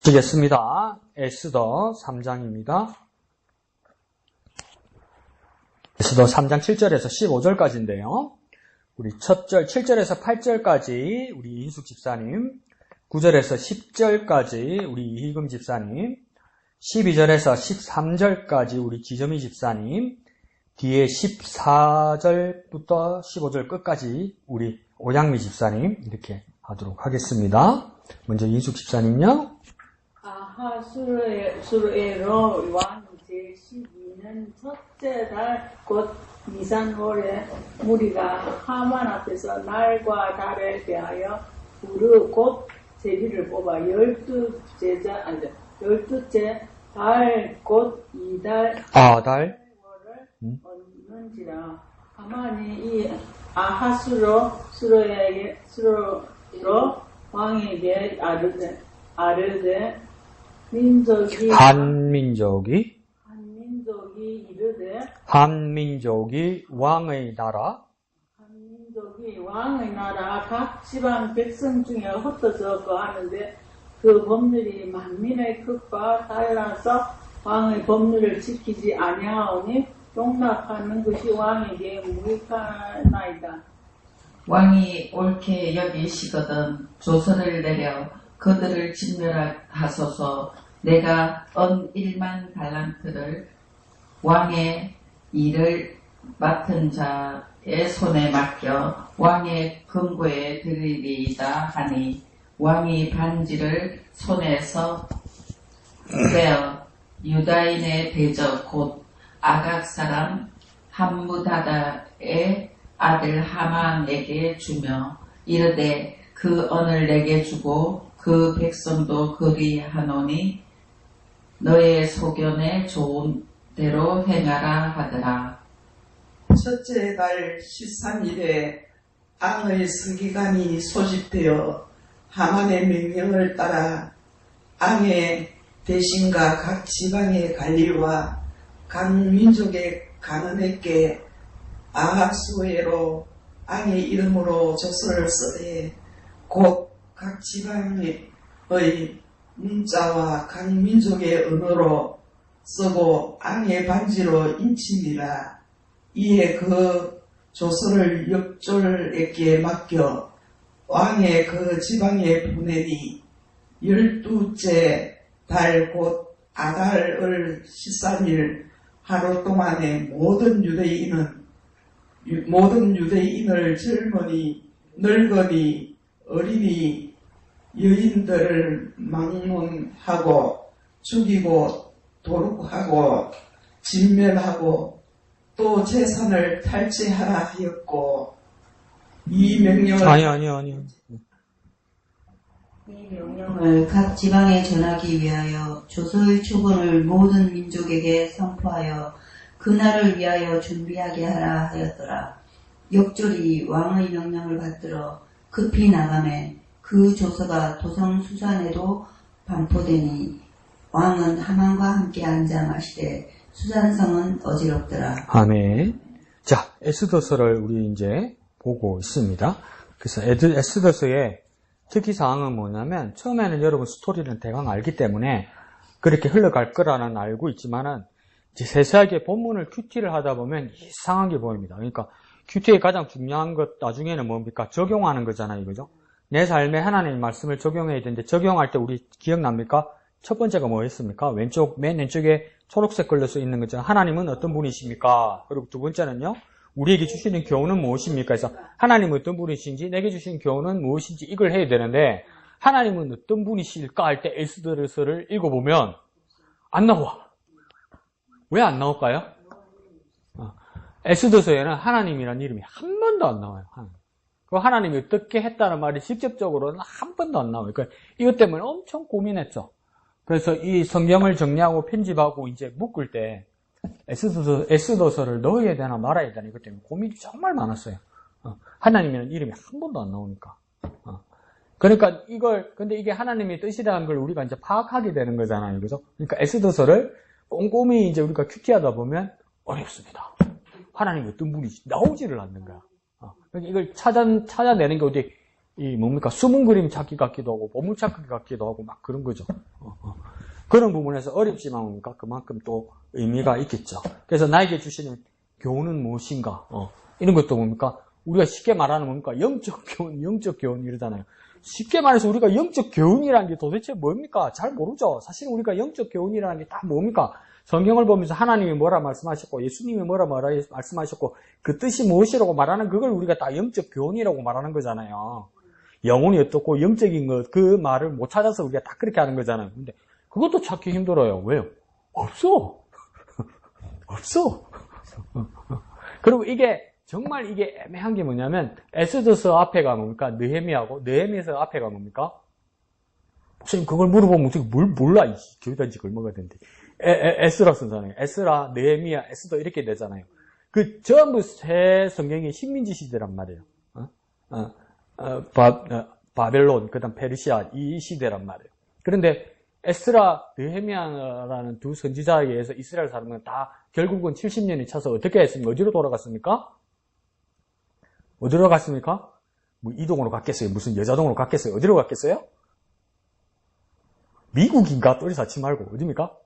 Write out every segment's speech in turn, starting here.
보겠습니다. 에스더 3장입니다. 에스더 3장 7절에서 15절까지인데요. 우리 첫 절 7절에서 8절까지 우리 이희숙 집사님, 9절에서 10절까지 우리 이희금 집사님, 12절에서 13절까지 우리 지점이 집사님, 뒤에 14절부터 15절 끝까지 우리 오양미 집사님 이렇게 하도록 하겠습니다. 먼저 이희숙 집사님요. 아하수에로 왕 제12년 첫째 달 곧 니산월에 무리가 하만 앞에서 날과 달에 대하여 우르 곧 제비를 뽑아 12째 달 곧 이달 아달 얻는지라. 하만이 이 아하수로 왕에게 아르되 한민족이 왕의 나라 각 지방 백성 중에 흩어져 거하는데 그 법률이 만민의 뜻과 달라서 왕의 법률을 지키지 아니하오니 용납하는 것이 왕에게 무익하나이다. 왕이 옳게 여기시거든 조서를 내려 그들을 진멸하소서. 내가 1만 달란트를 왕의 일을 맡은 자의 손에 맡겨 왕의 금고에 드리리이다 하니 왕이 반지를 손에서 떼어 유다인의 대적 곧 아각 사람 함무다다의 아들 하만에게 주며 이르되 그 언을 내게 주고 그 백성도 그리하노니 너의 소견에 좋은 대로 행하라 하더라. 첫째 달 13일에 앙의 서기관이 소집되어 하만의 명령을 따라 앙의 대신과 각 지방의 관리와 각 민족의 간원에게 아하수에로 앙의 이름으로 조서를 쓰되 곧 각 지방의 문자와 각 민족의 언어로 쓰고 앙의 반지로 인치니라. 이에 그 조서를 역졸에게 맡겨 왕의 그 지방에 보내니 12째 달 곧 아달을 13일 하루 동안에 모든 유대인을 젊은이 늙은이 어린이 여인들을 막론하고 죽이고 도륙하고 진멸하고 또 재산을 탈취하라 하였고 이 명령을 이 명령을 각 지방에 전하기 위하여 조서의 초본을 모든 민족에게 선포하여 그날을 위하여 준비하게 하라 하였더라. 역졸이 왕의 명령을 받들어 급히 나가매 그 조서가 도성 수산에도 반포되니 왕은 하만과 함께 앉아 마시되 수산성은 어지럽더라. 아멘. 자, 에스더서를 우리 이제 보고 있습니다. 그래서 에스더서의 특이사항은 뭐냐면 처음에는 여러분 스토리는 대강 알기 때문에 그렇게 흘러갈 거라는 알고 있지만은 이제 세세하게 본문을 큐티를 하다 보면 이상한 게 보입니다. 그러니까 큐티의 가장 중요한 것 나중에는 뭡니까? 적용하는 거잖아요. 그죠? 내 삶에 하나님의 말씀을 적용해야 되는데 적용할 때 우리 기억납니까? 첫 번째가 뭐였습니까? 맨 왼쪽에 초록색 걸려서 있는 거죠. 하나님은 어떤 분이십니까? 그리고 두 번째는요. 우리에게 주시는 교훈은 무엇입니까? 그래서 하나님은 어떤 분이신지 내게 주신 교훈은 무엇인지 이걸 해야 되는데 하나님은 어떤 분이실까 할 때 에스더서를 읽어보면 안 나와. 왜 안 나올까요? 에스더서에는 하나님이라는 이름이 한 번도 안 나와요. 그 하나님이 어떻게 했다는 말이 직접적으로는 한 번도 안 나와요. 그러니까 이것 때문에 엄청 고민했죠. 그래서 이 성경을 정리하고 편집하고 이제 묶을 때 에스더서를 넣어야 되나 말아야 되나 이것 때문에 고민이 정말 많았어요. 하나님이라는 이름이 한 번도 안 나오니까. 그러니까 근데 이게 하나님의 뜻이라는 걸 우리가 이제 파악하게 되는 거잖아요. 그죠? 그러니까 에스더서를 꼼꼼히 이제 우리가 큐티하다 보면 어렵습니다. 하나님이 어떤 분이지 나오지를 않는 거야. 이걸 찾아내는 게 어디 이 뭡니까? 숨은 그림 찾기 같기도 하고, 보물 찾기 같기도 하고, 막 그런 거죠. 그런 부분에서 어렵지만 뭡니까? 그만큼 또 의미가 있겠죠. 그래서 나에게 주시는 교훈은 무엇인가? 이런 것도 뭡니까? 우리가 쉽게 말하는 뭡니까? 영적 교훈 이러잖아요. 쉽게 말해서 우리가 영적 교훈이라는 게 도대체 뭡니까? 잘 모르죠. 사실 우리가 영적 교훈이라는 게 다 뭡니까? 성경을 보면서 하나님이 뭐라 말씀하셨고 예수님이 뭐라 말씀하셨고 그 뜻이 무엇이라고 말하는 그걸 우리가 다 영적 교훈이라고 말하는 거잖아요. 영혼이 어떻고 영적인 것 그 말을 못 찾아서 우리가 다 그렇게 하는 거잖아요. 근데 그것도 찾기 힘들어요. 왜요? 없어. 없어. 그리고 이게 정말 이게 애매한 게 뭐냐면 에스더서 앞에가 뭡니까? 느헤미야고 느헤미야서 앞에가 뭡니까? 목사님 그걸 물어보면 어떻게 몰라? 교회다 지가 얼마가 된대. 에스라 쓴잖아요. 에스라, 느헤미야, 에스더 이렇게 되잖아요. 그 전부 새 성경이 식민지 시대란 말이에요. 바벨론, 그 다음 페르시아 이 시대란 말이에요. 그런데 에스라, 느헤미야라는 두 선지자에 의해서 이스라엘 사람은 다 결국은 70년이 차서 어떻게 했습니까? 어디로 돌아갔습니까? 어디로 갔습니까? 뭐 이동으로 갔겠어요? 무슨 여자동으로 갔겠어요? 어디로 갔겠어요? 미국인가? 또리 사치 말고 어디입니까?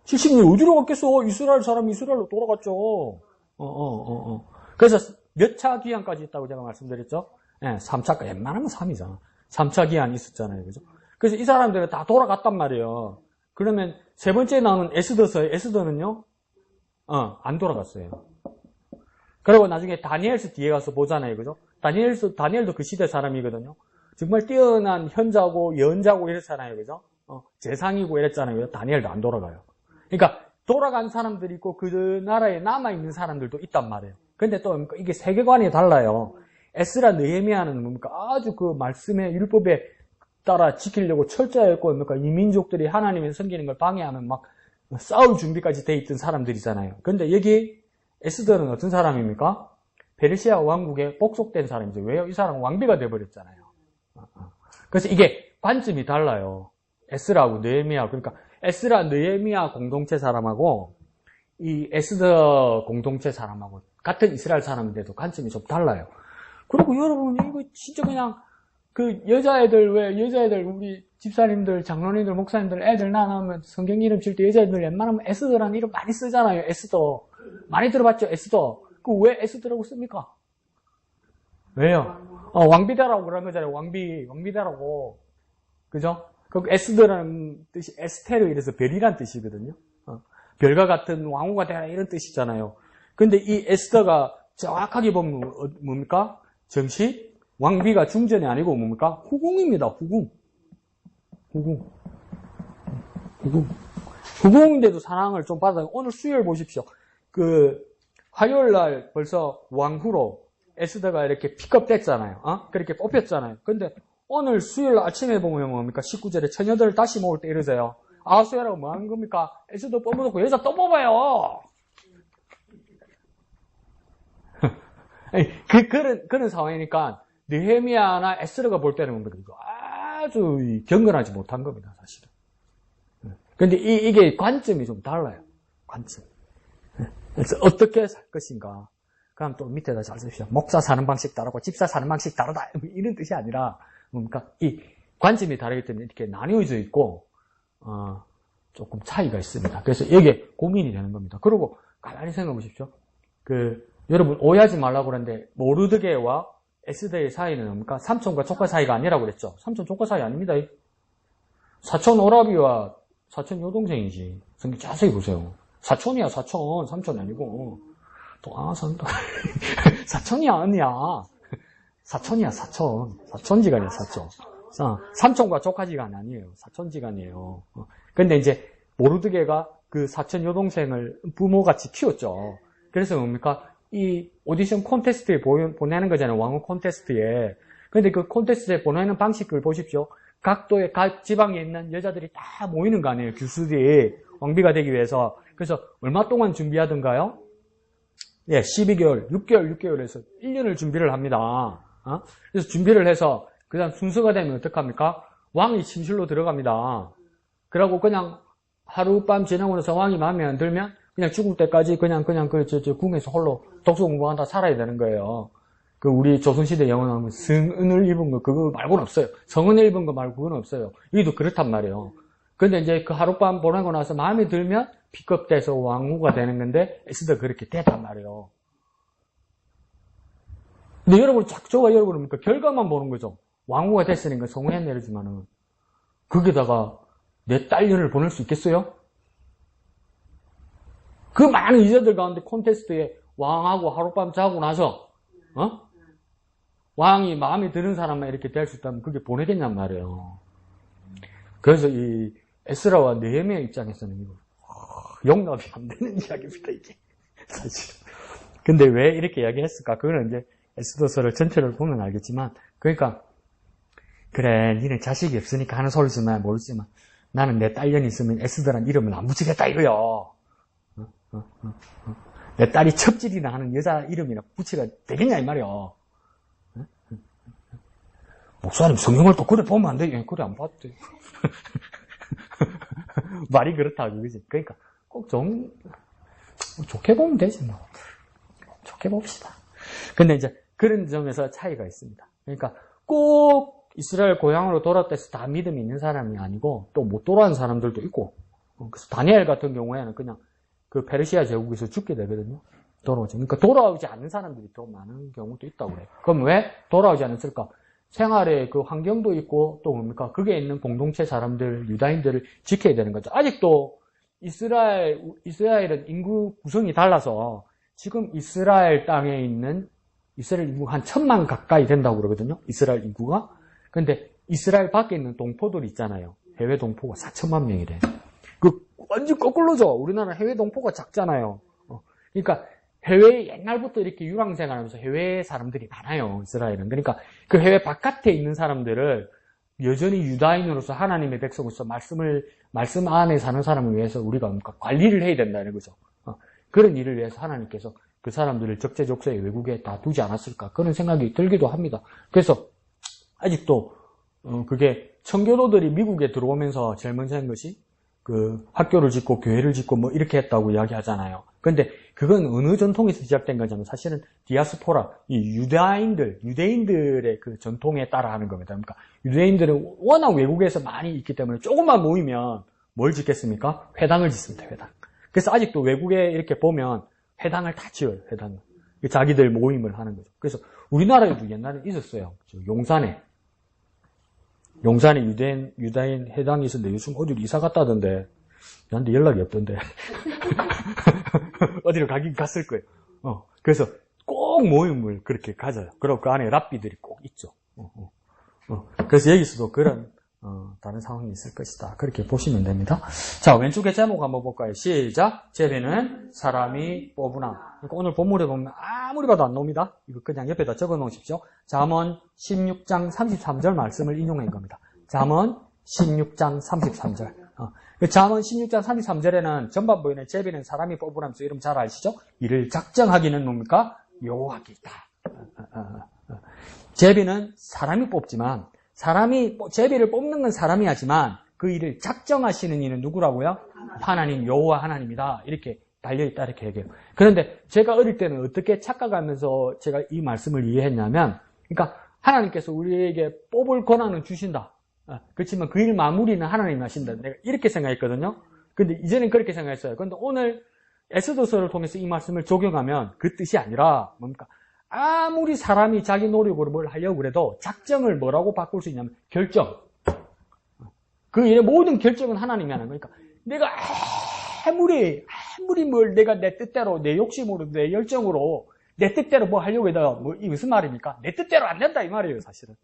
70년 어디로 갔겠어? 이스라엘 사람이 이스라엘로 돌아갔죠. 그래서 몇 차 기한까지 있다고 제가 말씀드렸죠? 네, 3차, 웬만하면 3이잖아. 3차 기한이 있었잖아요. 그죠? 그래서 이 사람들은 다 돌아갔단 말이에요. 그러면 세 번째 나오는 에스더는요? 안 돌아갔어요. 그리고 나중에 다니엘서 뒤에 가서 보잖아요. 그죠? 다니엘도 그 시대 사람이거든요. 정말 뛰어난 현자고, 연자고 이랬잖아요. 그죠? 재상이고 이랬잖아요. 그죠? 다니엘도 안 돌아가요. 그러니까, 돌아간 사람들이 있고, 그 나라에 남아있는 사람들도 있단 말이에요. 근데 또, 이게 세계관이 달라요. 에스라, 느헤미야는 뭡니까? 아주 그 말씀의 율법에 따라 지키려고 철저했고, 뭡니까? 이 민족들이 하나님의 섬기는 걸 방해하면 막 싸울 준비까지 돼 있던 사람들이잖아요. 근데 여기 에스더는 어떤 사람입니까? 페르시아 왕국에 복속된 사람이죠. 왜요? 이 사람은 왕비가 돼버렸잖아요. 그래서 이게 관점이 달라요. 에스라하고 느헤미야. 그러니까 에스라, 느헤미야 공동체 사람하고 이 에스더 공동체 사람하고 같은 이스라엘 사람인데도 관점이 좀 달라요. 그리고 여러분 이거 진짜 그냥 그 여자애들 우리 집사님들, 장로님들, 목사님들 애들 낳으면 성경 이름 칠 때 여자애들 웬만하면 에스더라는 이름 많이 쓰잖아요. 에스더. 많이 들어봤죠? 에스더. 그 왜 에스더라고 씁니까? 왜요? 왕비다라고 그러는 거잖아요. 왕비다라고. 그죠? 그 에스더라는 뜻이 에스테르 이래서 별이란 뜻이거든요. 별과 같은 왕후가 되라 이런 뜻이잖아요. 근데 이 에스더가 정확하게 보면 뭡니까? 정시 왕비가 중전이 아니고 뭡니까? 후궁입니다. 후궁인데도 사랑을 좀 받아요. 오늘 수요일 보십시오. 그 화요일 날 벌써 왕후로 에스더가 이렇게 픽업됐잖아요. 그렇게 뽑혔잖아요. 근데 오늘 수요일 아침에 보면 뭡니까? 19절에 처녀들을 다시 모을 때 이러세요. 아수야라고 뭐 하는 겁니까? 에스더 뽑아놓고 여자 또 뽑아요. 그런 상황이니까 느헤미야나 에스더가 볼 때는 뭡니까? 아주 경건하지 못한 겁니다, 사실은. 근데 이게 관점이 좀 달라요. 관점. 그래서 어떻게 살 것인가. 그럼 또 밑에다 잘 쓰십시오. 목사 사는 방식 다르고 집사 사는 방식 다르다. 이런 뜻이 아니라 뭡니까? 이 관점이 다르기 때문에 이렇게 나뉘어져 있고 조금 차이가 있습니다. 그래서 이게 고민이 되는 겁니다. 그리고 가만히 생각해 보십시오. 여러분 오해하지 말라고 그러는데 모르드게와 에스더의 사이는 뭡니까? 삼촌과 조카 사이가 아니라고 그랬죠. 삼촌 조카 사이 아닙니다. 사촌 오라비와 사촌 여동생이지. 성경 자세히 보세요. 사촌이야 사촌. 삼촌이 아니고 사촌이야 언니야. 사촌이야 사촌. 사촌지간이야 사촌. 삼촌과 조카지간 아니에요. 사촌지간이에요. 근데 이제 모르드게가 그 사촌 여동생을 부모같이 키웠죠. 그래서 뭡니까? 이 오디션 콘테스트에 보내는 거잖아요. 왕후 콘테스트에. 근데 그 콘테스트에 보내는 방식을 보십시오. 각 지방에 있는 여자들이 다 모이는 거 아니에요. 교수들이 왕비가 되기 위해서. 그래서 얼마 동안 준비하던가요? 예, 12개월, 6개월에서 1년을 준비를 합니다. 그래서 준비를 해서 그 다음 순서가 되면 어떡합니까? 왕이 침실로 들어갑니다. 그러고 그냥 하룻밤 지나고 나서 왕이 마음에 안 들면 그냥 죽을 때까지 그냥 궁에서 홀로 독서 공부한다 살아야 되는 거예요. 그 우리 조선시대 영화 나오면 성은을 입은 거 그거 말고는 없어요. 성은을 입은 거 말고 그건 없어요. 여기도 그렇단 말이에요. 근데 이제 그 하룻밤 보내고 나서 마음에 들면 픽업돼서 왕후가 되는 건데 에스더가 그렇게 됐단 말이에요. 근데 여러분 작조가 여러분 그 결과만 보는 거죠. 왕후가 됐으니까 성후에 내려주면은 거기다가 내 딸년을 보낼 수 있겠어요? 그 많은 이자들 가운데 콘테스트에 왕하고 하룻밤 자고 나서 왕이 마음에 드는 사람만 이렇게 될 수 있다면 그게 보내겠냔 말이에요. 그래서 이 에스라와 느헤미야 입장에서는 이거 용납이 안 되는 이야기입니다, 이게. 사실. 근데 왜 이렇게 이야기했을까? 그거는 이제 에스더서를 전체를 보면 알겠지만, 그러니까, 그래, 니네 자식이 없으니까 하는 소리지만 모르지만, 나는 내 딸년이 있으면 에스더란 이름을 안 붙이겠다, 이거요. 내 딸이 첩질이나 하는 여자 이름이나 붙이가 되겠냐, 이 말이요. 목사님, 성경을 또 그래 보면 안 돼. 그래, 안 봤대. 말이 그렇다고, 그지? 그러니까, 꼭 좋게 보면 되지, 뭐. 좋게 봅시다. 근데 이제 그런 점에서 차이가 있습니다. 그러니까 꼭 이스라엘 고향으로 돌아왔다 해서 다 믿음이 있는 사람이 아니고 또 못 돌아온 사람들도 있고, 그래서 다니엘 같은 경우에는 그냥 그 페르시아 제국에서 죽게 되거든요. 돌아오지. 그러니까 돌아오지 않는 사람들이 더 많은 경우도 있다고 그래요. 그럼 왜 돌아오지 않았을까? 생활의 그 환경도 있고 또 뭡니까? 그게 있는 공동체 사람들, 유다인들을 지켜야 되는 거죠. 아직도 이스라엘은 인구 구성이 달라서 지금 이스라엘 땅에 있는 이스라엘 인구가 한 1000만 가까이 된다고 그러거든요. 이스라엘 인구가. 근데 이스라엘 밖에 있는 동포들 있잖아요. 해외 동포가 4천만 명이래. 그 완전 거꾸로죠. 우리나라 해외 동포가 작잖아요. 그러니까 해외에 옛날부터 이렇게 유랑생활하면서 해외 사람들이 많아요. 이스라엘은. 그러니까 그 해외 바깥에 있는 사람들을 여전히 유다인으로서 하나님의 백성으로서 말씀 안에 사는 사람을 위해서 우리가 관리를 해야 된다는 거죠. 그런 일을 위해서 하나님께서 그 사람들을 적재적소에 외국에 다 두지 않았을까 그런 생각이 들기도 합니다. 그래서 아직도 그게 청교도들이 미국에 들어오면서 제일 먼저 한 것이 그 학교를 짓고 교회를 짓고 뭐 이렇게 했다고 이야기하잖아요. 근데 그건 어느 전통에서 시작된 거냐면 사실은 디아스포라, 이 유대인들의 그 전통에 따라 하는 겁니다. 그러니까 유대인들은 워낙 외국에서 많이 있기 때문에 조금만 모이면 뭘 짓겠습니까? 회당을 짓습니다, 회당. 그래서 아직도 외국에 이렇게 보면 회당을 다 지어요, 회당을. 자기들 모임을 하는 거죠. 그래서 우리나라에도 옛날에 있었어요. 용산에 유다인 회당이 있었는데 요즘 어디로 이사 갔다던데 나한테 연락이 없던데 어디로 가긴 갔을 거예요. 그래서 꼭 모임을 그렇게 가져요. 그리고 그 안에 랍비들이 꼭 있죠. 그래서 여기서도 그런 다른 상황이 있을 것이다. 그렇게 보시면 됩니다. 자, 왼쪽에 제목 한번 볼까요? 시작. 제비는 사람이 뽑으나. 그러니까 오늘 본문에 보면 아무리 봐도 안 나옵니다. 이거 그냥 옆에다 적어 놓으십시오. 잠언 16장 33절 말씀을 인용한 겁니다. 잠언 16장 33절. 잠언 16장 33절에는 전반부에는 제비는 사람이 뽑으라면서 이름 잘 아시죠? 이를 작정하기는 뭡니까? 여호와께이다. 제비는 사람이 뽑지만 제비를 뽑는 건 사람이 하지만 그 일을 작정하시는 이는 누구라고요? 하나님, 여호와 하나님이다. 이렇게 달려있다. 이렇게 얘기해요. 그런데 제가 어릴 때는 어떻게 착각하면서 제가 이 말씀을 이해했냐면, 그러니까 하나님께서 우리에게 뽑을 권한은 주신다. 그렇지만 그 일 마무리는 하나님이 하신다. 내가 이렇게 생각했거든요. 근데 이제는 그렇게 생각했어요. 그런데 오늘 에스더서를 통해서 이 말씀을 적용하면 그 뜻이 아니라 뭡니까? 아무리 사람이 자기 노력으로 뭘 하려고 그래도 작정을 뭐라고 바꿀 수 있냐면 결정. 그 일의 모든 결정은 하나님이 하는 거니까 내가 아무리 뭘 내가 내 뜻대로 내 욕심으로 내 열정으로 내 뜻대로 뭐 하려고 해도 뭐 이 무슨 말입니까? 내 뜻대로 안 된다 이 말이에요 사실은.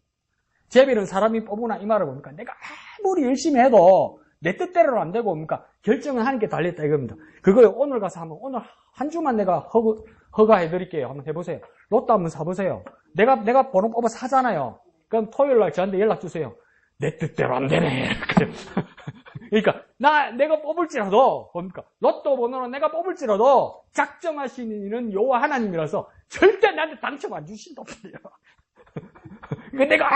제비는 사람이 뽑으나 이 말을 보니까 내가 아무리 열심히 해도 내 뜻대로는 안 되고 뭡니까? 결정은 하나님께 달렸다 이겁니다. 그거 오늘 가서 한번 오늘 한 주만 내가 허가해드릴게요. 한번 해보세요. 로또 한번 사보세요. 내가 번호 뽑아서 사잖아요. 그럼 토요일날 저한테 연락 주세요. 내 뜻대로 안 되네. 그러니까 내가 뽑을지라도 뭡니까? 로또 번호는 내가 뽑을지라도 작정하시는 이는 여호와 하나님이라서 절대 나한테 당첨 안 주신단 말이에요. 그러니까 내가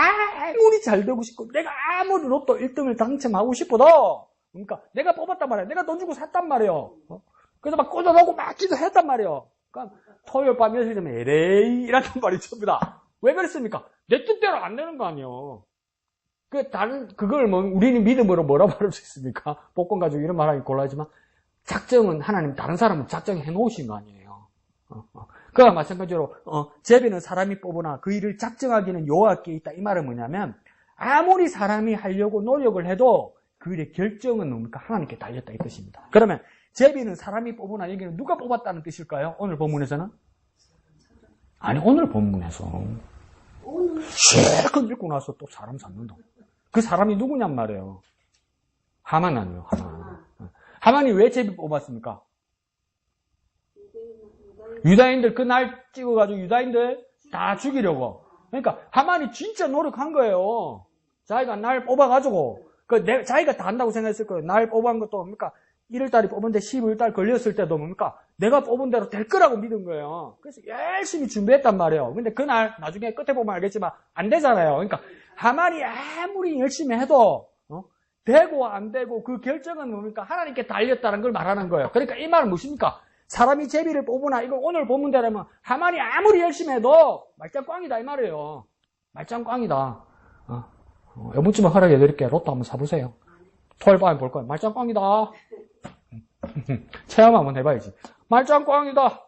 아무리 잘 되고 싶고 내가 아무리 로또 1등을 당첨하고 싶어도 그러니까 내가 뽑았단 말이에요. 내가 돈 주고 샀단 말이에요. 그래서 막 꽂아놓고 막 기도했단 말이에요. 그러니까 토요일 밤 6시 되면 에레이 이라는 말이 전부 다. 왜 그랬습니까? 내 뜻대로 안 되는 거 아니에요. 그걸 우리는 믿음으로 뭐라고 말할 수 있습니까? 복권 가지고 이런 말하기 곤란하지만, 작정은 하나님, 다른 사람은 작정해 놓으신 거 아니에요. 그와 마찬가지로, 제비는 사람이 뽑으나 그 일을 작정하기는 여호와께 있다. 이 말은 뭐냐면, 아무리 사람이 하려고 노력을 해도 그 일의 결정은 뭡니까? 하나님께 달렸다. 이 뜻입니다. 그러면, 제비는 사람이 뽑으나 여기는 누가 뽑았다는 뜻일까요? 오늘 본문에서는? 아니, 오늘 본문에서. 실컷 읽고 나서 또 사람 잡는다. 그 사람이 누구냔 말이에요. 하만 아니에요, 하만. 하만이 왜 제비 뽑았습니까? 유다인들 그날 찍어가지고 유다인들 다 죽이려고. 그러니까 하만이 진짜 노력한 거예요. 자기가 날 뽑아가지고 자기가 다 한다고 생각했을 거예요. 날 뽑은 것도 뭡니까? 1월달에 뽑은데 12월달 걸렸을 때도 뭡니까? 내가 뽑은 대로 될 거라고 믿은 거예요. 그래서 열심히 준비했단 말이에요. 근데 그날 나중에 끝에 보면 알겠지만 안 되잖아요. 그러니까 하만이 아무리 열심히 해도 되고 안 되고 그 결정은 뭡니까? 하나님께 달렸다는 걸 말하는 거예요. 그러니까 이 말은 무엇입니까? 사람이 제비를 뽑으나 이거 오늘 보면 되라면 하만이 아무리 열심히 해도 말짱꽝이다 이 말이에요. 말짱꽝이다. 이번쯤에 허락해드릴게요. 로또 한번 사보세요. 토요일 밤에 볼 거예요. 말짱꽝이다. 체험 한번 해봐야지. 말짱꽝이다.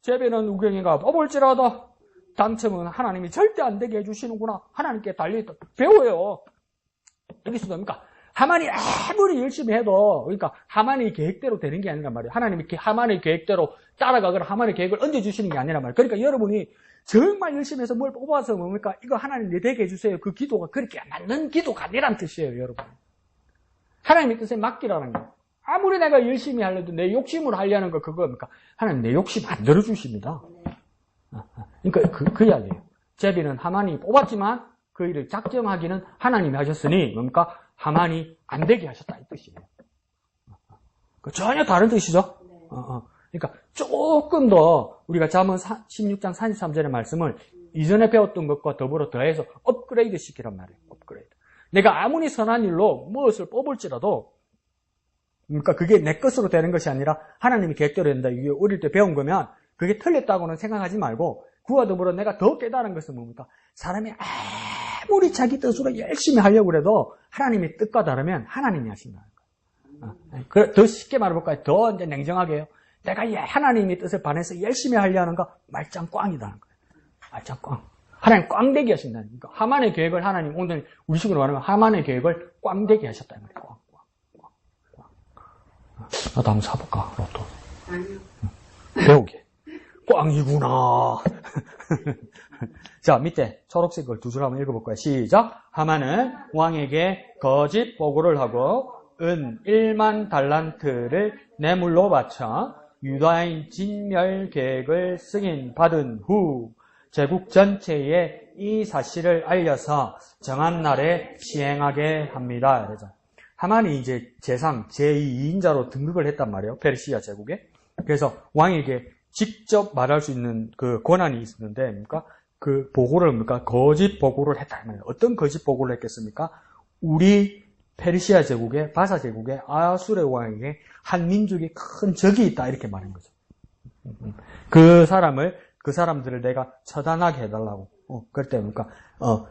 제비는 우경이가 뽑을지라도 당첨은 하나님이 절대 안 되게 해주시는구나. 하나님께 달려있다. 배워요. 여기서 뭡니까? 하만이 아무리 열심히 해도, 그러니까 하만의 계획대로 되는 게 아니란 말이에요. 하나님이 하만의 계획대로 따라가거나 하만의 계획을 얹어주시는 게 아니란 말이에요. 그러니까 여러분이 정말 열심히 해서 뭘 뽑아서 뭡니까? 이거 하나님 내 되게 해주세요. 그 기도가 그렇게 맞는 기도가 아니란 뜻이에요, 여러분. 하나님의 뜻에 맡기라는 거예요. 아무리 내가 열심히 하려도 내 욕심으로 하려는 거 그거입니까? 하나님 내 욕심 안 들어주십니다. 그러니까 그 이야기예요. 제비는 하만이 뽑았지만 그 일을 작정하기는 하나님이 하셨으니 뭡니까? 하만이 안 되게 하셨다 이 뜻이에요. 전혀 다른 뜻이죠. 그러니까 조금 더 우리가 잠언 16장 43절의 말씀을 이전에 배웠던 것과 더불어 더해서 업그레이드 시키란 말이에요. 업그레이드. 내가 아무리 선한 일로 무엇을 뽑을지라도 그러니까 그게 내 것으로 되는 것이 아니라 하나님이 계획대로 된다. 이게 어릴 때 배운 거면 그게 틀렸다고는 생각하지 말고 그와 더불어 내가 더 깨달은 것은 뭡니까? 사람이 아무리 자기 뜻으로 열심히 하려고 해도 하나님의 뜻과 다르면 하나님이 하신다는 거예요. 더 쉽게 말해볼까요? 더 이제 냉정하게요. 내가 하나님의 뜻을 반해서 열심히 하려는 거 말짱꽝이다는 거예요. 말짱꽝. 하나님 꽝되게 하신다는 거예요. 하만의 계획을 하나님 오늘 우리식으로 말하면 하만의 계획을 꽝되게 하셨다는 거예요. 나도 한번 사볼까? 로또. 아니요. 배우게. 꽝이구나. 자, 밑에 초록색 걸 두 줄 한번 읽어볼까요? 시작. 하만은 왕에게 거짓 보고를 하고 은 1만 달란트를 뇌물로 바쳐 유다인 진멸 계획을 승인받은 후 제국 전체에 이 사실을 알려서 정한 날에 시행하게 합니다. 그래서 하만이 이제 제3, 제2인자로 등극을 했단 말이에요. 페르시아 제국에. 그래서 왕에게 직접 말할 수 있는 그 권한이 있었는데, 그러니까 그 보고를 뭡니까? 거짓 보고를 했다. 어떤 거짓 보고를 했겠습니까? 우리 페르시아 제국에, 바사 제국에 아수르 왕에게 한 민족이 큰 적이 있다. 이렇게 말한 거죠. 그 사람들을 내가 처단하게 해달라고. 그럴 때 뭡니까?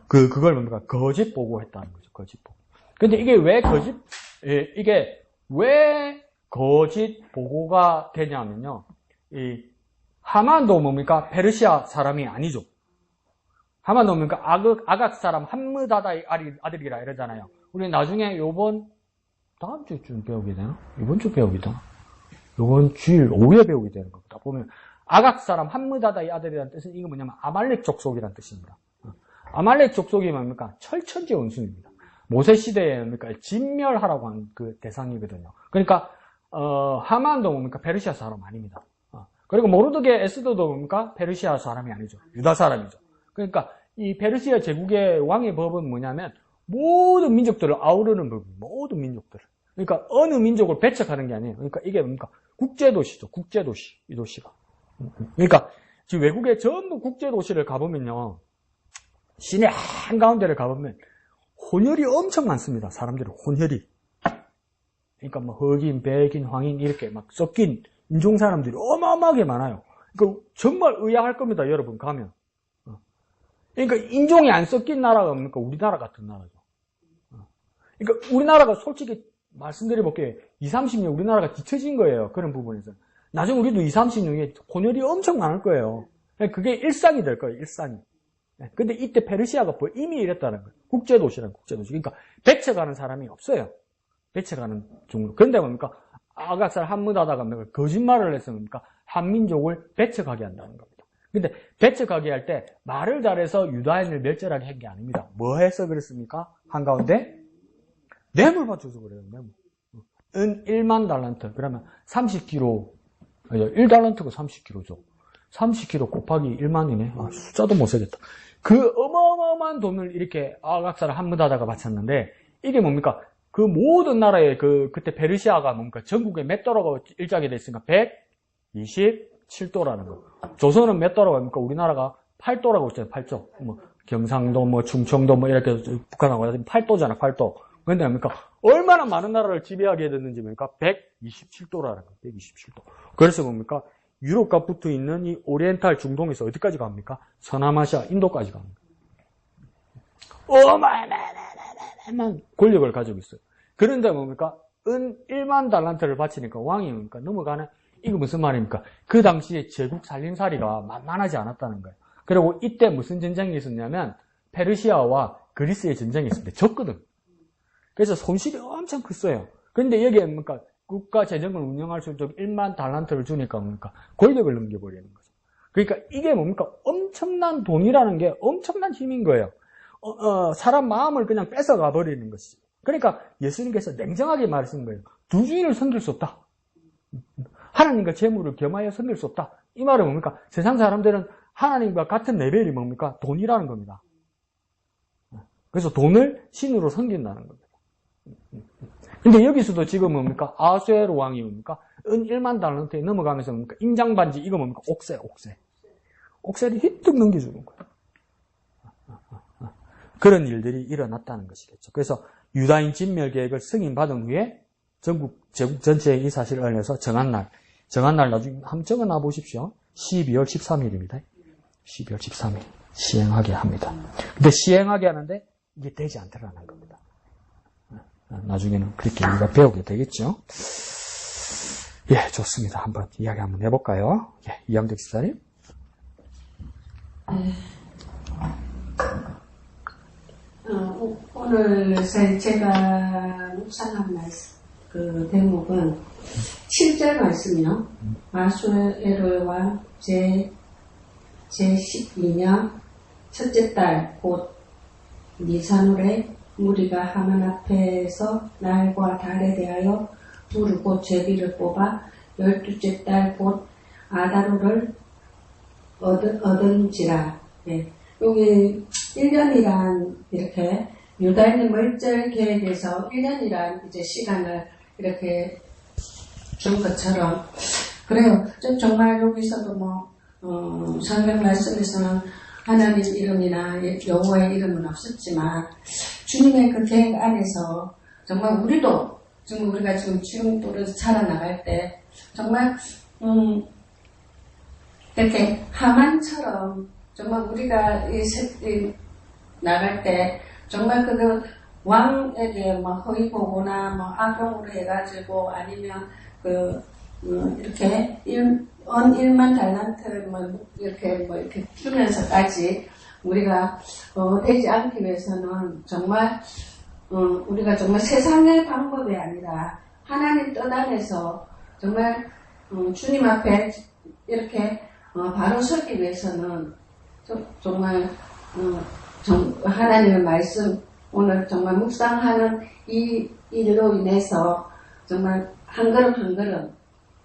그걸 뭡니까? 거짓 보고했다는 거죠. 거짓 보고. 근데 이게 왜 거짓 보고가 되냐면요. 이 하만도 뭡니까? 페르시아 사람이 아니죠. 하만도 뭡니까? 아각 사람 함므다다의 아들이라 이러잖아요. 우리 나중에 다음 주쯤 배우게 되나? 이번 주 배우기다. 이번 주일 오후에 배우게 되는 겁니다. 보면 아각 사람 함므다다의 아들이라는 뜻은 이거 뭐냐면 아말렉 족속이라는 뜻입니다. 아말렉 족속이 뭡니까? 철천지 원수입니다. 모세 시대에 뭡니까? 진멸하라고 한 그 대상이거든요. 그러니까 하만도 뭡니까? 페르시아 사람 아닙니다. 그리고 모르드게 에스더도 뭡니까? 페르시아 사람이 아니죠. 유다 사람이죠. 그러니까 이 페르시아 제국의 왕의 법은 뭐냐면 모든 민족들을 아우르는 법입니다. 모든 민족들을. 그러니까 어느 민족을 배척하는 게 아니에요. 그러니까 이게 뭡니까? 국제도시죠. 국제도시. 이 도시가. 그러니까 지금 외국의 전부 국제도시를 가보면요. 시내 한가운데를 가보면 혼혈이 엄청 많습니다. 사람들이 혼혈이. 그러니까 뭐 흑인, 백인, 황인 이렇게 막 섞인 인종 사람들이 어마어마하게 많아요. 그러니까 정말 의아할 겁니다, 여러분, 가면. 그러니까 인종이 안 섞인 나라가 뭡니까? 우리나라 같은 나라죠. 그러니까 우리나라가 솔직히 말씀드려볼게요. 20, 30년 우리나라가 뒤처진 거예요. 그런 부분에서. 나중에 우리도 20, 30년에 혼혈이 엄청 많을 거예요. 그게 일상이 될 거예요, 일상이. 근데 이때 페르시아가 이미 이랬다는 거예요. 국제도시라는 국제도시. 그러니까 배척하는 사람이 없어요. 배척하는 종류. 그런데 뭡니까? 아각살 한무다다가 거짓말을 해서 뭡니까? 한민족을 배척하게 한다는 겁니다. 근데 배척하게 할 때 말을 잘해서 유다인을 멸절하게 한 게 아닙니다. 뭐 해서 그랬습니까? 한가운데 뇌물 받쳐서 그래요. 뇌물. 은 1만 달란트. 그러면 30kg. 1달란트가 30kg죠. 30kg 곱하기 1만이네. 숫자도 못 세겠다. 그 어마어마한 돈을 이렇게 아각살 한무다다가 바쳤는데 이게 뭡니까? 그 모든 나라의 그때 페르시아가 뭡니까? 전국에 몇 도라고 일자게 됐으니까 127도라는 거. 조선은 몇 도라고 합니까? 우리나라가 8도라고 했잖아요. 8도. 뭐 경상도, 뭐 충청도, 뭐 이렇게 북한하고 8도잖아. 8도. 근데 뭡니까? 얼마나 많은 나라를 지배하게 됐는지 뭡니까? 127도라는 거. 127도. 그래서 뭡니까? 유럽과 붙어 있는 이 오리엔탈 중동에서 어디까지 갑니까? 서남아시아, 인도까지 갑니다. 어마어마한 권력을 가지고 있어요. 그런데 뭡니까? 은 1만 달란트를 바치니까 왕이 뭡니까? 넘어가는, 이거 무슨 말입니까? 그 당시에 제국 살림살이가 만만하지 않았다는 거예요. 그리고 이때 무슨 전쟁이 있었냐면, 페르시아와 그리스의 전쟁이 있었는데, 졌거든. 그래서 손실이 엄청 컸어요. 그런데 여기에 뭡니까? 국가 재정을 운영할 수 있도록 1만 달란트를 주니까 뭡니까? 권력을 넘겨버리는 거죠. 그러니까 이게 뭡니까? 엄청난 돈이라는 게 엄청난 힘인 거예요. 사람 마음을 그냥 뺏어가 버리는 것이죠. 그러니까 예수님께서 냉정하게 말씀한 거예요. 두 주인을 섬길 수 없다. 하나님과 재물을 겸하여 섬길 수 없다. 이 말은 뭡니까? 세상 사람들은 하나님과 같은 레벨이 뭡니까? 돈이라는 겁니다. 그래서 돈을 신으로 섬긴다는 겁니다. 근데 여기서도 지금 뭡니까? 아수에로 왕이 뭡니까? 은 1만 달란트에 넘어가면서 뭡니까? 인장반지, 이거 뭡니까? 옥새를 휘뚝 넘겨주는 거예요. 그런 일들이 일어났다는 것이겠죠. 그래서 유다인 진멸 계획을 승인받은 후에 전국, 제국 전체에 이 사실을 알려서 정한 날 나중에 한번 적어놔 보십시오. 12월 13일입니다. 12월 13일. 시행하게 합니다. 근데 시행하게 하는데 이게 되지 않더라는 겁니다. 나중에는 그렇게 우리가 배우게 되겠죠. 예, 좋습니다. 한번 이야기 한번 해볼까요? 예, 이양택 집사님. 오늘 제가 묵상한 말씀, 그 대목은 7절 말씀이요. 아수에로와 제12년 첫째 달 곧 니산월에 무리가 하만 앞에서 날과 달에 대하여 불을 곧 제비를 뽑아 12째 달 곧 아다로를 얻은지라. 예. 여기 1년이란 이렇게 유다인의 멀절 계획에서 1년이란 이제 시간을 이렇게 준 것처럼 그래요. 정말 여기서도 성경 말씀에서는 하나님 이름이나 여호와의 이름은 없었지만 주님의 그 계획 안에서 정말 우리도 지금 우리가 지금 지금도를 살아나갈 때 정말 이렇게 하만처럼 정말 우리가 나갈 때 정말 그 왕에게 허위 보고나 악용으로 해가지고 아니면 이렇게 1만 달란트를 이렇게 주면서까지 우리가 되지 않기 위해서는 정말 우리가 정말 세상의 방법이 아니라 하나님 뜻 안에서 정말 주님 앞에 이렇게 바로 서기 위해서는 정말 하나님의 말씀 오늘 정말 묵상하는 이 일로 인해서 정말 한 걸음 한 걸음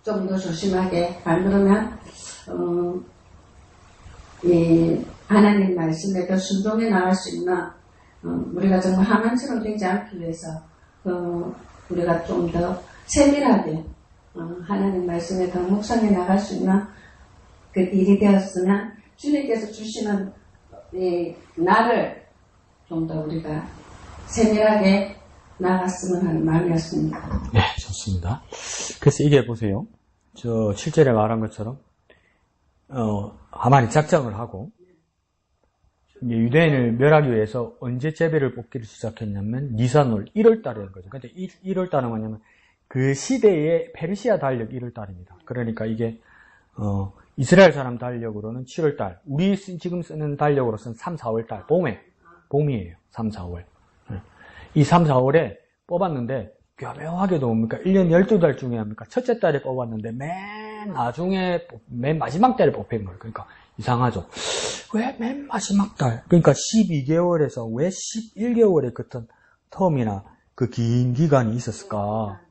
좀 더 조심하게 밟으면 이 하나님 말씀에 더 순종해 나갈 수 있는 우리가 정말 하만처럼 되지 않기 위해서 우리가 좀 더 세밀하게 하나님 말씀에 더 묵상해 나갈 수 있는 그 일이 되었으면 주님께서 주시는 이 날을 좀 더 우리가 세밀하게 나갔으면 하는 마음이었습니다. 네, 좋습니다. 그래서 이게 보세요. 저 7절에 말한 것처럼 하만이 작정을 하고, 이제 유대인을 멸하기 위해서 언제 제비를 뽑기를 시작했냐면 니산월 1월 달이라는 거죠. 근데 1월 달은 뭐냐면 그 시대의 페르시아 달력 1월 달입니다. 그러니까 이게 이스라엘 사람 달력으로는 7월 달, 우리 지금 쓰는 달력으로서는 3, 4월 달, 봄이에요. 3, 4월. 이 3, 4월에 뽑았는데 교묘하게도 뭡니까? 1년 12달 중에 뭡니까? 첫째 달에 뽑았는데 맨 나중에 맨 마지막 달에 뽑힌 거예요. 그러니까 이상하죠. 왜 맨 마지막 달? 그러니까 12개월에서 왜 11개월에 같은 텀이나 그 긴 기간이 있었을까?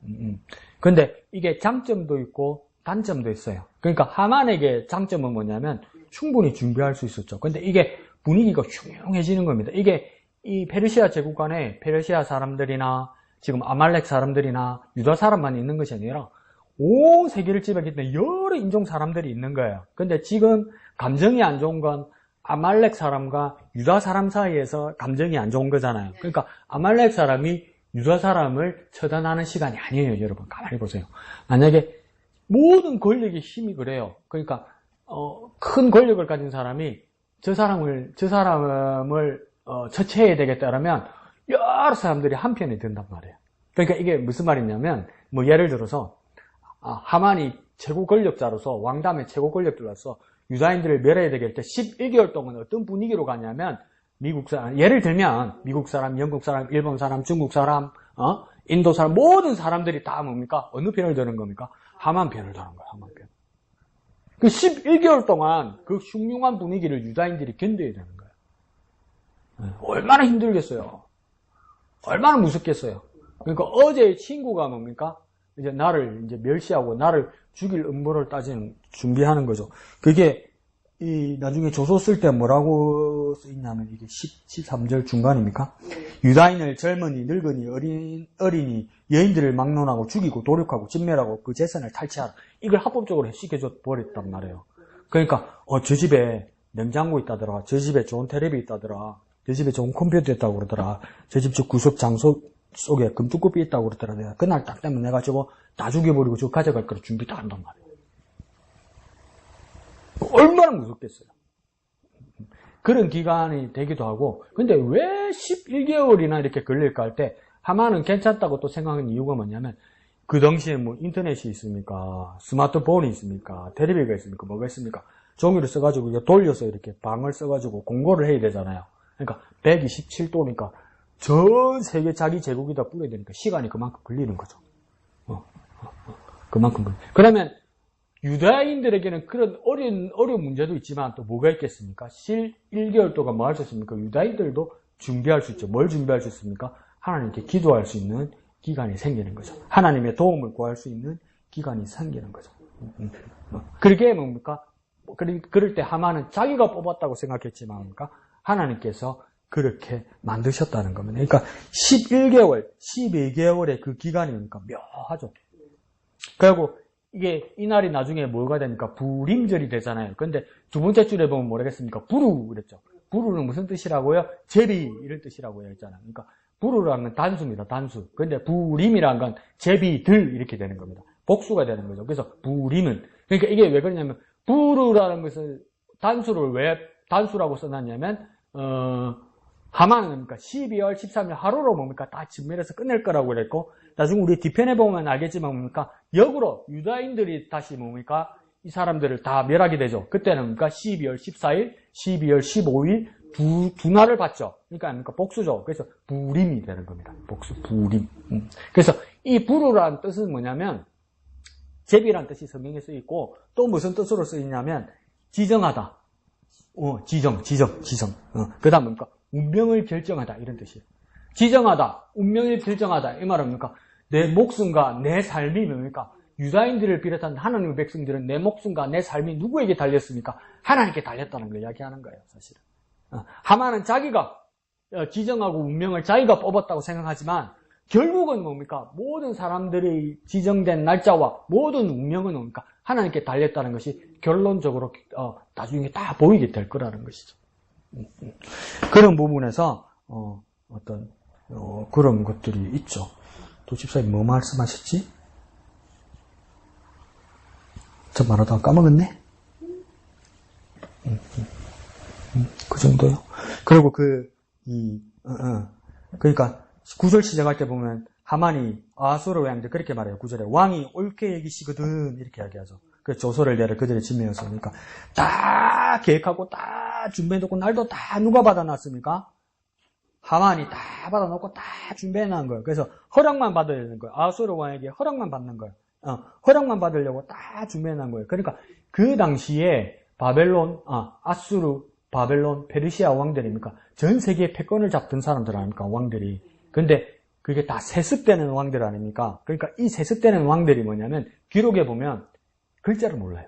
근데 이게 장점도 있고 단점도 있어요. 그러니까 하만에게 장점은 뭐냐면 충분히 준비할 수 있었죠. 근데 이게 분위기가 흉흉해지는 겁니다. 이게 이 페르시아 제국 안에 페르시아 사람들이나 지금 아말렉 사람들이나 유다 사람만 있는 것이 아니라 온 세계를 지배했던 여러 인종 사람들이 있는 거예요. 근데 지금 감정이 안 좋은 건 아말렉 사람과 유다 사람 사이에서 감정이 안 좋은 거잖아요. 그러니까 아말렉 사람이 유다 사람을 처단하는 시간이 아니에요. 여러분 가만히 보세요. 만약에 모든 권력의 힘이 그래요. 그러니까 큰 권력을 가진 사람이 저 사람을 처치해야 되겠다라면 여러 사람들이 한편에 든단 말이에요. 그러니까 이게 무슨 말이냐면 뭐 예를 들어서 하만이 최고 권력자로서 왕담의 최고 권력자로서 유다인들을 멸해야 되겠을 때 11개월 동안 어떤 분위기로 가냐면 미국 사람, 예를 들면 미국 사람, 영국 사람, 일본 사람, 중국 사람, 인도 사람 모든 사람들이 다 뭡니까? 어느 편을 드는 겁니까? 하만 편을 드는 거예요. 하만 편. 그 11개월 동안 그 흉흉한 분위기를 유다인들이 견뎌야 되는 거예요. 얼마나 힘들겠어요. 얼마나 무섭겠어요. 그러니까 어제 친구가 뭡니까? 이제 나를 이제 멸시하고 나를 죽일 음모를 준비하는 거죠. 그게 나중에 조소 쓸 때 뭐라고 쓰있냐면 이게 13절 중간입니까? 유다인을 젊은이, 늙은이, 어린이, 여인들을 막론하고 죽이고 도륙하고 진멸하고 그 재산을 탈취하라. 이걸 합법적으로 시켜줘 버렸단 말이에요. 그러니까 저 집에 냉장고 있다더라. 저 집에 좋은 텔레비 있다더라. 저 집에 좋은 컴퓨터 있다고 그러더라. 저 집 구석 장소 속에 금투급이 있다고 그러더라. 내가 그날 딱 되면 내가 저거 다 죽여버리고 저거 가져갈 거라 준비 다 한단 말이에요. 얼마나 무섭겠어요. 그런 기간이 되기도 하고, 근데 왜 11개월이나 이렇게 걸릴까 할 때 하만은 괜찮다고 또 생각하는 이유가 뭐냐면 그 당시에 뭐 인터넷이 있습니까? 스마트폰이 있습니까? 텔레비가 있습니까? 뭐가 있습니까? 종이를 써가지고 이거 돌려서 이렇게 방을 써가지고 공고를 해야 되잖아요. 그러니까 127도니까 전 세계 자기 제국에다 뿌려야 되니까 시간이 그만큼 걸리는 거죠. 그만큼 걸려. 그러면 유다인들에게는 그런 어려운 문제도 있지만 또 뭐가 있겠습니까? 1개월 동안 뭐 할 수 있습니까? 유다인들도 준비할 수 있죠. 뭘 준비할 수 있습니까? 하나님께 기도할 수 있는 기간이 생기는 거죠. 하나님의 도움을 구할 수 있는 기간이 생기는 거죠. 그렇게 뭡니까? 그럴 때 하만은 자기가 뽑았다고 생각했지만 뭡니까? 하나님께서 그렇게 만드셨다는 겁니다. 그러니까 11개월, 12개월의 그 기간이 뭡니까? 묘하죠. 그리고 이게 이날이 나중에 뭐가 됩니까? 부림절이 되잖아요. 근데 두 번째 줄에 보면 뭐라겠습니까? 부루 그랬죠. 부루는 무슨 뜻이라고요? 제비 이런 뜻이라고 했잖아요. 그러니까 부루라는 건 단수입니다. 단수. 근데 부림이라는 건 제비들 이렇게 되는 겁니다. 복수가 되는 거죠. 그래서 부림은 그러니까 이게 왜 그러냐면 부루라는 것을 단수를 왜 단수라고 써놨냐면 하만은 뭡니까? 12월 13일 하루로 뭡니까? 다 진멸해서 끝낼 거라고 그랬고, 나중에 우리 뒤편에 보면 알겠지만 뭡니까? 역으로 유다인들이 다시 뭡니까? 이 사람들을 다 멸하게 되죠. 그때는 뭡니까? 12월 14일, 12월 15일 두 날을 받죠. 그러니까 뭡니까? 복수죠. 그래서 부림이 되는 겁니다. 복수, 부림. 그래서 이 부르라는 뜻은 뭐냐면 제비라는 뜻이 성경에 쓰여 있고 또 무슨 뜻으로 쓰이냐면 지정하다. 지정. 그 다음 뭡니까? 운명을 결정하다 이런 뜻이에요. 지정하다, 운명을 결정하다 이 말은 뭡니까? 내 목숨과 내 삶이 뭡니까? 유다인들을 비롯한 하나님의 백성들은 내 목숨과 내 삶이 누구에게 달렸습니까? 하나님께 달렸다는 걸 이야기하는 거예요, 사실은. 하만은 자기가 지정하고 운명을 자기가 뽑았다고 생각하지만 결국은 뭡니까? 모든 사람들이 지정된 날짜와 모든 운명은 뭡니까? 하나님께 달렸다는 것이 결론적으로 나중에 다 보이게 될 거라는 것이죠. 그런 부분에서 그런 것들이 있죠. 도 집사님 뭐 말씀하셨지? 저 말하다가 까먹었네? 그 정도요. 그리고 그러니까 구절 시작할 때 보면 하만이 아수르 왕한테 그렇게 말해요. 구절에 왕이 옳게 여기시거든 이렇게 이야기하죠. 그 조서를 내려 그들의 진명에서 그러니까 다 계획하고 다 준비해놓고 날도 다 누가 받아놨습니까? 하만이 다 받아놓고 다 준비해놓은 거예요. 그래서 허락만 받아야 되는 거예요. 아수르 왕에게 허락만 받는 거예요. 허락만 받으려고 다 준비해놓은 거예요. 그러니까 그 당시에 아수르, 바벨론, 페르시아 왕들입니까? 전 세계에 패권을 잡던 사람들 아닙니까? 왕들이. 근데 그게 다 세습되는 왕들 아닙니까? 그러니까 이 세습되는 왕들이 뭐냐면 기록에 보면 글자를 몰라요.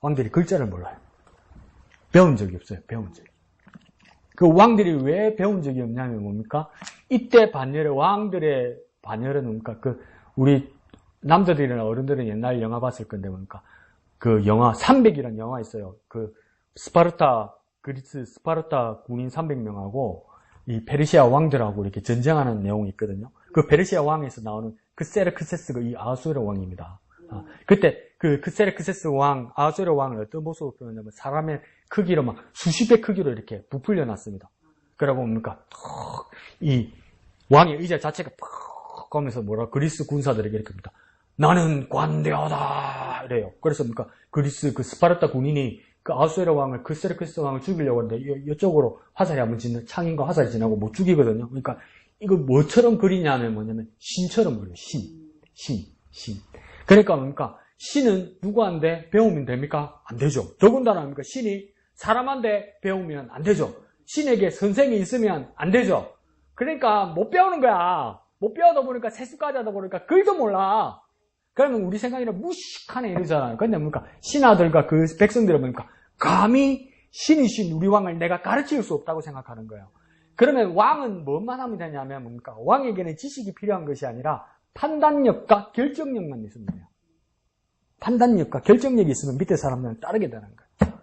왕들이 글자를 몰라요. 배운 적이 없어요. 배운 적이. 그 왕들이 왜 배운 적이 없냐면 뭡니까? 이때 왕들의 반열은 뭡니까? 우리 남자들이나 어른들은 옛날 영화 봤을 건데 뭡니까? 그 영화 300이라는 영화 있어요. 그리스 스파르타 군인 300명하고 이 페르시아 왕들하고 이렇게 전쟁하는 내용이 있거든요. 그 페르시아 왕에서 나오는 크세르크세스가 이 아수르 왕입니다. 그때 그 크세르크세스 왕, 아수르 왕을 어떤 모습으로 표현하냐면 사람의 크기로 막 수십 배 크기로 이렇게 부풀려 놨습니다. 그러고 뭡니까? 이 왕의 의자 자체가 퍽 하면서 그리스 군사들에게 이렇게 합니다. 나는 관대하다 이래요. 그래서 뭡니까? 그리스 스파르타 군인이 그 아수에르 왕을 크세르크세스 왕을 죽이려고 하는데 이쪽으로 화살이 한번 창인과 화살이 지나고 못 죽이거든요. 그러니까 이거 뭐처럼 그리냐면 뭐냐면 신처럼 그려요. 신. 그러니까 뭡니까? 신은 누구한테 배우면 됩니까? 안 되죠. 더군다나 뭡니까? 신이 사람한테 배우면 안 되죠. 신에게 선생이 있으면 안 되죠. 그러니까 못 배우는 거야. 못 배우다 보니까 세수까지 하다 보니까 글도 몰라. 그러면 우리 생각이라 무식하네 이러잖아요. 근데 뭡니까? 신하들과 그 백성들은 뭡니까? 감히 신이신 우리 왕을 내가 가르칠 수 없다고 생각하는 거예요. 그러면 왕은 뭐만 하면 되냐면 뭡니까? 왕에게는 지식이 필요한 것이 아니라 판단력과 결정력만 있으면 돼요. 판단력과 결정력이 있으면 밑에 사람들은 따르게 되는 거예요.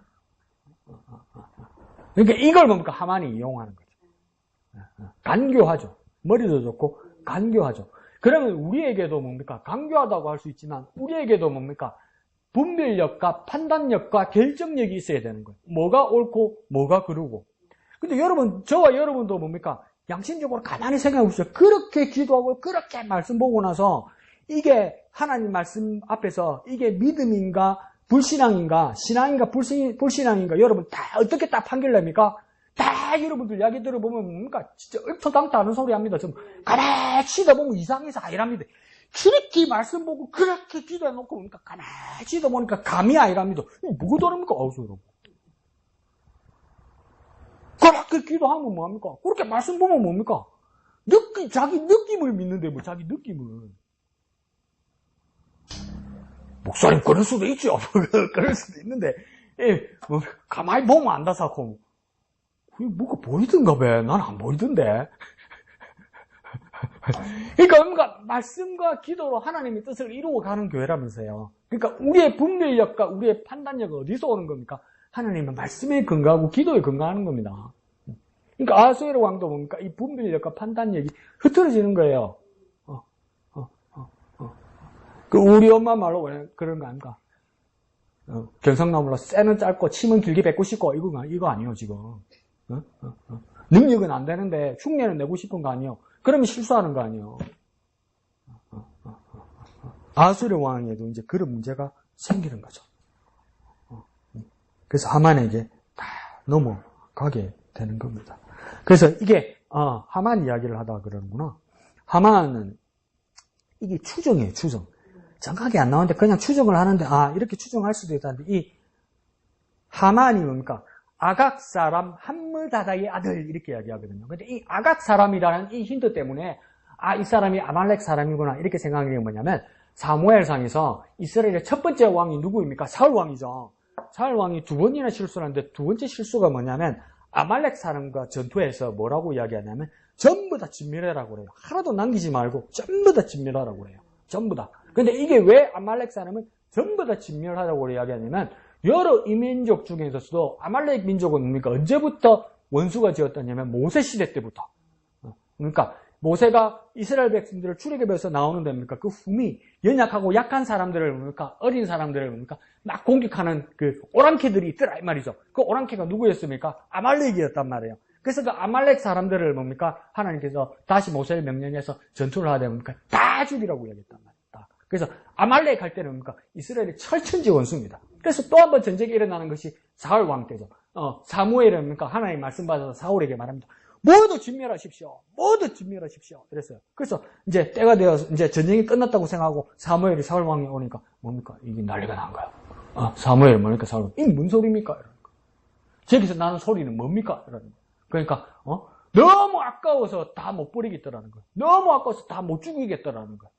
그러니까 이걸 뭡니까? 하만이 이용하는 거죠. 간교하죠. 머리도 좋고 간교하죠. 그러면 우리에게도 뭡니까? 간교하다고 할 수 있지만 우리에게도 뭡니까? 분별력과 판단력과 결정력이 있어야 되는 거예요. 뭐가 옳고 뭐가 그르고. 근데 여러분, 저와 여러분도 뭡니까? 양심적으로 가만히 생각해 보십시오. 그렇게 기도하고 그렇게 말씀 보고 나서 이게 하나님 말씀 앞에서 이게 믿음인가 불신앙인가 신앙인가 불신앙인가 여러분 다 어떻게 딱 판결냅니까? 다 여러분들 이야기 들어보면 뭡니까? 진짜 얼토당토 하는 소리 합니다. 좀 가만히 치다보면 이상해서 아니랍니다. 그렇게 말씀 보고 그렇게 기도해놓고 뭡니까? 가만히 치다보니까 감이 아니랍니다. 뭐가 다릅니까? 여러분. 그렇게 기도하면 뭐합니까? 그렇게 말씀 보면 뭡니까? 자기 느낌을 믿는데 뭐 자기 느낌을. 목사님 그럴 수도 있죠. 그럴 수도 있는데 뭐 가만히 보면 안다사고 뭐가 보이던가 봐. 난 안 보이던데. 그러니까 말씀과 기도로 하나님의 뜻을 이루어가는 교회라면서요. 그러니까 우리의 분별력과 우리의 판단력은 어디서 오는 겁니까? 하나님의 말씀에 근거하고 기도에 근거하는 겁니다. 그러니까 아수에르 왕도 뭡니까? 이 분별력과 판단력이 흐트러지는 거예요. 그 우리 엄마 말로 왜 그런 거 아닙니까? 경상나물로 쇠는 짧고 침은 길게 뱉고 싶고 이거 아니에요 지금. 능력은 안 되는데 흉내는 내고 싶은 거 아니에요. 그러면 실수하는 거 아니에요. 아수르 왕에도 이제 그런 문제가 생기는 거죠. 그래서 하만에게 다 넘어가게 되는 겁니다. 그래서 이게 하만 이야기를 하다가 그러는구나. 하만은 이게 추정이에요. 추정. 정확하게 안 나오는데 그냥 추정을 하는데 이렇게 추정할 수도 있다는데 이 하만이 뭡니까? 아각 사람 함므다다의 아들 이렇게 이야기하거든요. 근데 이 아각 사람이라는 이 힌트 때문에 이 사람이 아말렉 사람이구나 이렇게 생각하는 게 뭐냐면 사무엘상에서 이스라엘의 첫 번째 왕이 누구입니까? 사울 왕이죠. 사울 왕이 두 번이나 실수를 하는데 두 번째 실수가 뭐냐면 아말렉 사람과 전투해서 뭐라고 이야기하냐면 전부 다 진멸하라고 그래요. 하나도 남기지 말고 전부 다 진멸하라고 그래요. 전부 다. 근데 이게 왜 아말렉 사람은 전부 다 진멸하라고 이야기하냐면 여러 이민족 중에서도 아말렉 민족은 뭡니까? 언제부터 원수가 지었다냐면 모세 시대 때부터. 그러니까 모세가 이스라엘 백성들을 출애굽에서 나오는 데입니까? 그 흠이 연약하고 약한 사람들을 뭡니까? 어린 사람들을 뭡니까? 막 공격하는 그 오랑캐들이 있더라 이 말이죠. 그 오랑캐가 누구였습니까? 아말렉이었단 말이에요. 그래서 그 아말렉 사람들을 뭡니까? 하나님께서 다시 모세를 명령해서 전투를 하되 뭡니까? 다 죽이라고 얘기했단 말이에요. 그래서 아말렉 할 때는 뭡니까? 이스라엘의 철천지 원수입니다. 그래서 또 한 번 전쟁이 일어나는 것이 사울 왕 때죠. 사무엘은 뭡니까? 하나님 말씀 받아서 사울에게 말합니다. 모두 진멸하십시오. 모두 진멸하십시오. 그랬어요. 그래서 이제 때가 되어서 이제 전쟁이 끝났다고 생각하고 사무엘이 사울 왕이 오니까 뭡니까? 이게 난리가 난 거야. 사무엘 뭐니까 사울 왕이 이게 뭔 소리입니까? 이러니까. 저기서 나는 소리는 뭡니까? 이러니까. 그러니까 너무 아까워서 다 못 버리겠더라는 거야. 너무 아까워서 다 못 죽이겠더라는 거야.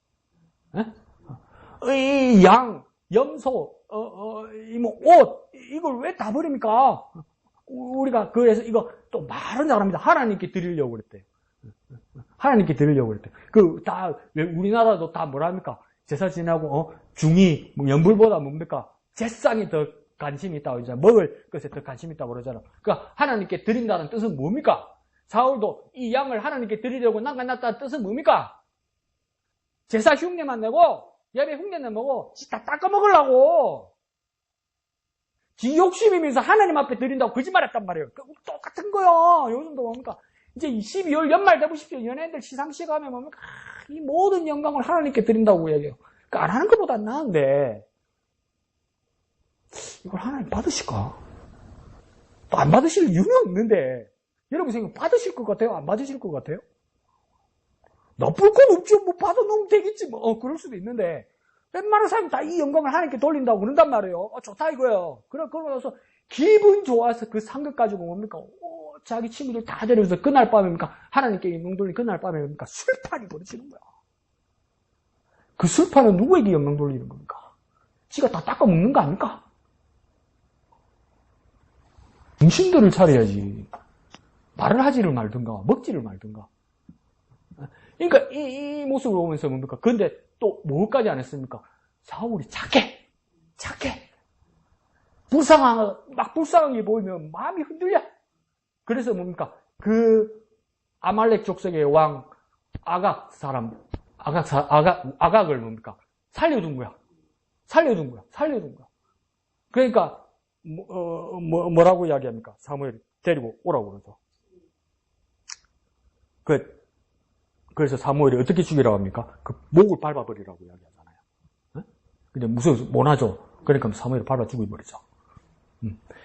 이 양, 염소, 옷 이걸 왜 다 버립니까? 우리가 그래서 이거 또 말은 잘합니다. 하나님께 드리려고 그랬대. 하나님께 드리려고 그랬대. 우리나라도 다 뭐랍니까? 제사 지내고 중이 연불보다 뭡니까? 제상이 더 관심이 있다고 그러잖아. 먹을 것에 더 관심이 있다고 그러잖아. 그러니까 하나님께 드린다는 뜻은 뭡니까? 사울도 이 양을 하나님께 드리려고 남겨놨다는 뜻은 뭡니까? 제사 흉내만 내고 예배 흉내는 뭐고 다 닦아 먹으려고. 지 욕심이면서 하나님 앞에 드린다고 거짓말했단 말이에요. 똑같은 거요. 요즘도 뭡니까? 이제 12월 연말 되보십시오. 연예인들 시상식 하면 뭡니까? 이 모든 영광을 하나님께 드린다고 얘기해요. 그러니까 안 하는 것보다 나은데 이걸 하나님 받으실까? 또 안 받으실 이유는 없는데 여러분 생각 받으실 것 같아요? 안 받으실 것 같아요? 나쁠 건 없죠. 뭐 받아놓으면 되겠지. 뭐 그럴 수도 있는데 웬만한 사람이 다 이 영광을 하나님께 돌린다고 그런단 말이에요. 좋다 이거예요. 그러고 나서 기분 좋아서 그 상급 가지고 뭡니까? 자기 친구들 다 데려서 그날 밤에 뭡니까? 하나님께 영광 돌린 그날 밤에 뭡니까? 술판이 벌어지는 거야. 그 술판은 누구에게 영광 돌리는 겁니까? 지가 다 닦아 먹는 거 아닙니까? 중심들을 차려야지. 말을 하지를 말든가 먹지를 말든가. 그러니까 이 모습을 보면서 뭡니까? 근데 또 뭐까지 안 했습니까? 사울이 착해. 불쌍하게 보이면 마음이 흔들려. 그래서 뭡니까? 그 아말렉 족속의 왕 아각을 뭡니까? 살려둔 거야. 그러니까 뭐라고 이야기합니까? 사무엘이 데리고 오라고 그러죠. 그래서 사무엘이 어떻게 죽이라고 합니까? 그 목을 밟아버리라고 이야기하잖아요. 근데 무서워서 못 하죠. 그러니까 사무엘을 밟아 죽여버리죠.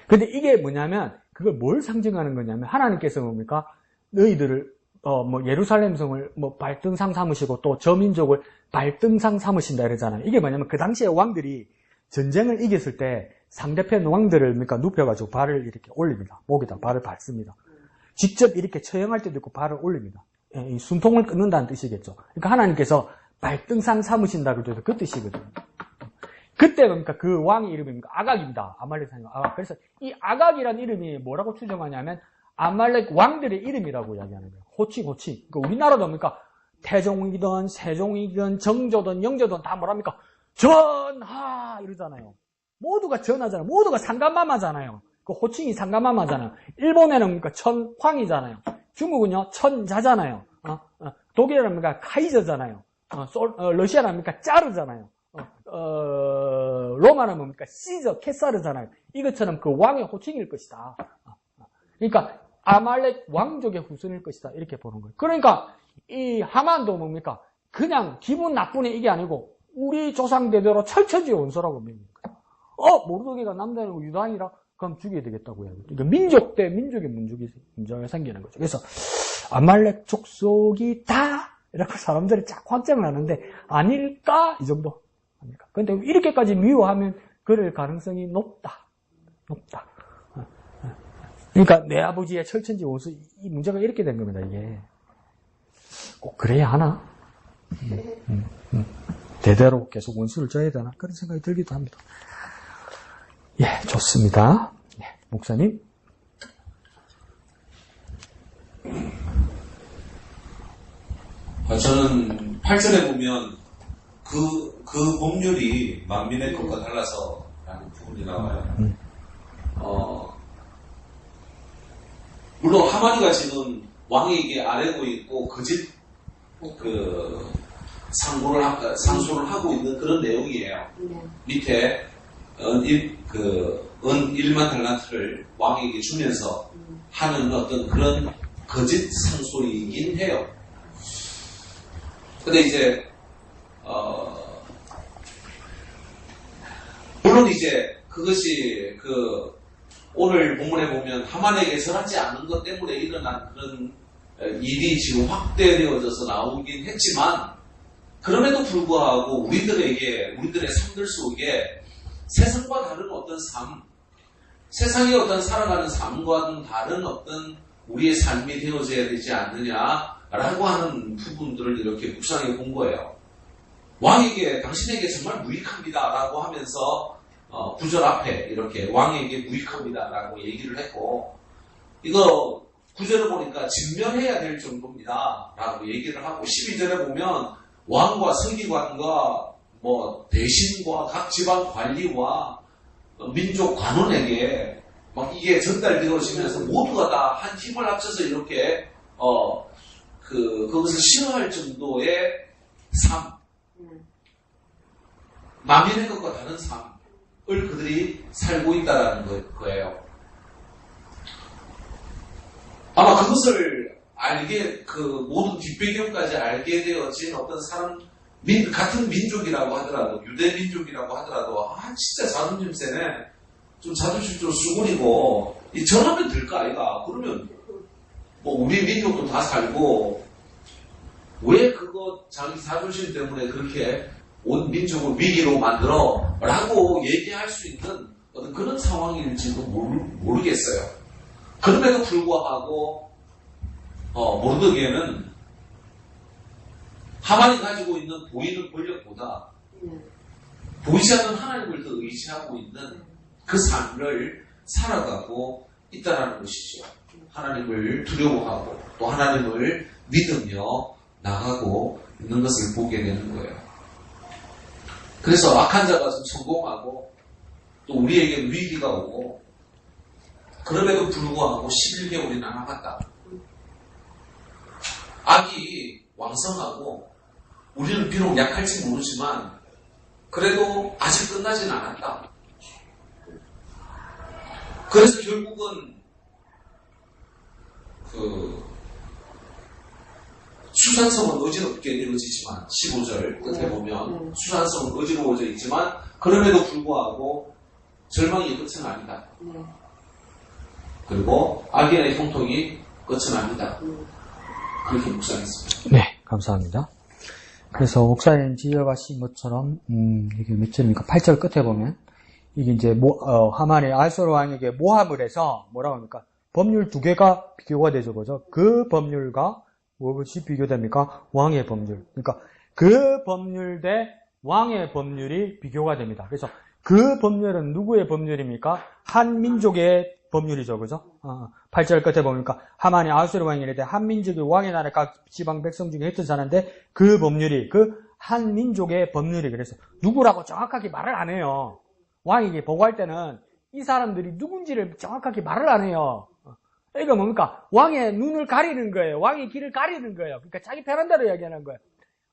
근데 이게 뭐냐면, 그걸 뭘 상징하는 거냐면, 하나님께서 뭡니까? 너희들을, 예루살렘 성을 발등상 삼으시고 또 저 민족을 발등상 삼으신다 이러잖아요. 이게 뭐냐면, 그 당시에 왕들이 전쟁을 이겼을 때 상대편 왕들을 눕혀가지고 발을 이렇게 올립니다. 목에다 발을 밟습니다. 직접 이렇게 처형할 때도 있고 발을 올립니다. 이 숨통을 끊는다는 뜻이겠죠. 그러니까 하나님께서 발등상 삼으신다고 해서 그 뜻이거든요. 그때 뭡니까? 그 왕의 이름이 아각입니다. 아말렉 사람 아각. 그래서 이 아각이라는 이름이 뭐라고 추정하냐면 아말렉 왕들의 이름이라고 이야기하는 거예요. 호칭. 그러니까 우리나라도 뭡니까? 태종이든 세종이든 정조든 영조든 다 뭐랍니까? 전하 이러잖아요. 모두가 전하잖아요. 모두가 상감마마잖아요. 그 호칭이 상감마마잖아요. 일본에는 뭡니까? 천황이잖아요. 중국은요 천자잖아요. 독일은 뭡니까? 카이저잖아요. 러시아는 뭡니까? 짜르잖아요. 로마는 뭡니까? 시저, 케사르잖아요. 이것처럼 그 왕의 호칭일 것이다. 그러니까 아말렉 왕족의 후손일 것이다. 이렇게 보는 거예요. 그러니까 이 하만도 뭡니까? 그냥 기분 나쁜 애 이게 아니고 우리 조상대대로 철천지 원수라고 믿는 거예요. 모르드게가 남자이고 유다인이라 그럼 죽여야 되겠다고 해요. 그러니까 민족 대 민족의 문제가 생기는 거죠. 그래서 아말렉 족속이다 이렇게 사람들이 쫙 확정을 하는데 아닐까 이 정도. 그런데 이렇게까지 미워하면 그럴 가능성이 높다. 그러니까 내 아버지의 철천지 원수 이 문제가 이렇게 된 겁니다. 이게 꼭 그래야 하나? 대대로 계속 원수를 져야 되나? 그런 생각이 들기도 합니다. 예, 좋습니다. 예, 목사님. 저는 8절에 보면 그 법률이 만민의 것과 달라서 라는 부분이 나와요. 물론 하만이가 지금 왕에게 아뢰고 있고 거짓 상소를 하고 있는 그런 내용이에요. 밑에 은 1만 달란트를 왕에게 주면서 하는 어떤 그런 거짓 상소이긴 해요. 근데 이제 물론 이제 그것이 오늘 본문에 보면 하만에게 절하지 않은 것 때문에 일어난 그런 일이 지금 확대되어져서 나오긴 했지만, 그럼에도 불구하고 우리들의 삶들 속에 세상과 다른 어떤 삶, 세상의 어떤 살아가는 삶과는 다른 어떤 우리의 삶이 되어져야 되지 않느냐라고 하는 부분들을 이렇게 묵상해 본 거예요. 왕에게, 당신에게 정말 무익합니다라고 하면서 9절 앞에 이렇게 왕에게 무익합니다라고 얘기를 했고, 이거 9절을 보니까 직면해야 될 정도입니다 라고 얘기를 하고, 12절에 보면 왕과 서기관과 대신과 각 지방 관리와 민족 관원에게 막 이게 전달되어지면서 모두가 다 한 힘을 합쳐서 이렇게 그것을 싫어할 정도의 삶, 만민의 것과 다른 삶을 그들이 살고 있다는 거예요. 아마 그것을 알게, 모든 뒷배경까지 알게 되어진 어떤 사람, 같은 민족이라고 하더라도, 유대 민족이라고 하더라도, 진짜 자존심 세네. 좀 자존심 좀 수군이고, 저러면 될까, 아이가? 그러면, 우리 민족도 다 살고, 왜 자기 자존심 때문에 그렇게 온 민족을 위기로 만들어? 라고 얘기할 수 있는 어떤 그런 상황일지도 모르겠어요. 그럼에도 불구하고 모르드게는 하만이 가지고 있는 보이는 권력보다 보이지 않는 하나님을 더 의지하고 있는 그 삶을 살아가고 있다는 것이죠. 하나님을 두려워하고 또 하나님을 믿으며 나가고 있는 것을 보게 되는 거예요. 그래서 악한 자가 좀 성공하고 또 우리에게 위기가 오고, 그럼에도 불구하고 11개월이나 남았다. 악이 왕성하고 우리는 비록 약할지 모르지만 그래도 아직 끝나진 않았다. 그래서 결국은 수산성은 어지럽게 되어지지만 15절 끝에 보면 수산성은 어지러워져 있지만 그럼에도 불구하고 절망이 끝은 아니다. 그리고 악인의 형통이 끝은 아니다. 그렇게 묵상했습니다. 네, 감사합니다. 그래서 목사님 지적하신 것처럼 이게 몇 절입니까? 8절 끝에 보면 이게 이제 하만이 아수르 왕에게 모함을 해서 뭐라고 합니까? 법률 2개가 비교가 되죠, 그죠? 그 법률과 무엇이 비교됩니까? 왕의 법률. 그러니까 그 법률 대 왕의 법률이 비교가 됩니다. 그래서 그 법률은 누구의 법률입니까? 한 민족의 법률이죠, 그죠? 8절 끝에 보니까 하만이 아수르 왕이 이럴 때 한 민족이 왕의 나라 각 지방 백성 중에 흩어졌는데 그 법률이 그 한 민족의 법률이, 그래서 누구라고 정확하게 말을 안 해요. 왕에게 보고할 때는 이 사람들이 누군지를 정확하게 말을 안 해요. 이거 뭡니까? 왕의 눈을 가리는 거예요. 왕의 길을 가리는 거예요. 그러니까 자기 편한 대로 이야기하는 거예요.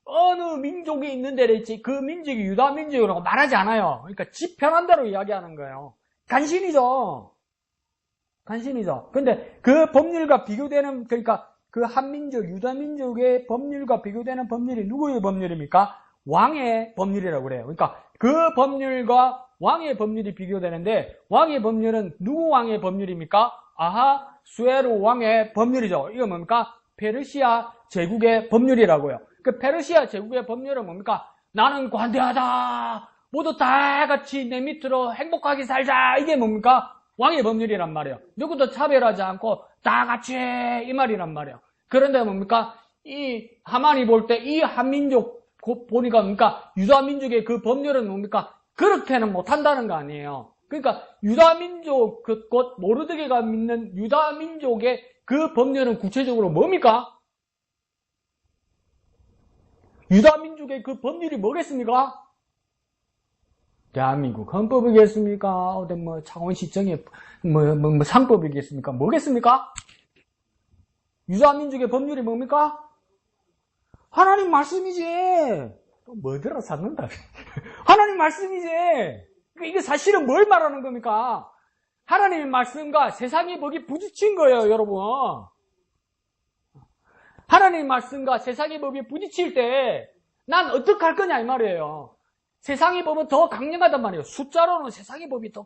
어느 민족이 있는 데를 그 민족이 유다 민족이라고 말하지 않아요. 그러니까 지 편한 대로 이야기하는 거예요. 간신이죠. 근데 그 법률과 비교되는, 그러니까 그 한민족, 유다 민족의 법률과 비교되는 법률이 누구의 법률입니까? 왕의 법률이라고 그래요. 그러니까 그 법률과 왕의 법률이 비교되는데, 왕의 법률은 누구 왕의 법률입니까? 수에르 왕의 법률이죠. 이거 뭡니까? 페르시아 제국의 법률이라고요. 그 페르시아 제국의 법률은 뭡니까? 나는 관대하다. 모두 다 같이 내 밑으로 행복하게 살자. 이게 뭡니까? 왕의 법률이란 말이에요. 누구도 차별하지 않고 다 같이 이 말이란 말이에요. 그런데 뭡니까? 이 하만이 볼 때 이 한민족 보니까 뭡니까? 유다 민족의 그 법률은 뭡니까? 그렇게는 못한다는 거 아니에요. 그러니까 유다 민족, 곧 모르드게가 믿는 유다 민족의 그 법률은 구체적으로 뭡니까? 유다 민족의 그 법률이 뭐겠습니까? 대한민국 헌법이겠습니까? 어디 창원시청의 상법이겠습니까? 뭐겠습니까? 유다 민족의 법률이 뭡니까? 하나님 말씀이지. 또 뭐더라 찾는다. 하나님 말씀이지. 이게 사실은 뭘 말하는 겁니까? 하나님의 말씀과 세상의 법이 부딪힌 거예요, 여러분. 하나님의 말씀과 세상의 법이 부딪힐 때 난 어떻게 할 거냐 이 말이에요. 세상의 법은 더 강력하단 말이에요. 숫자로는 세상의 법이 더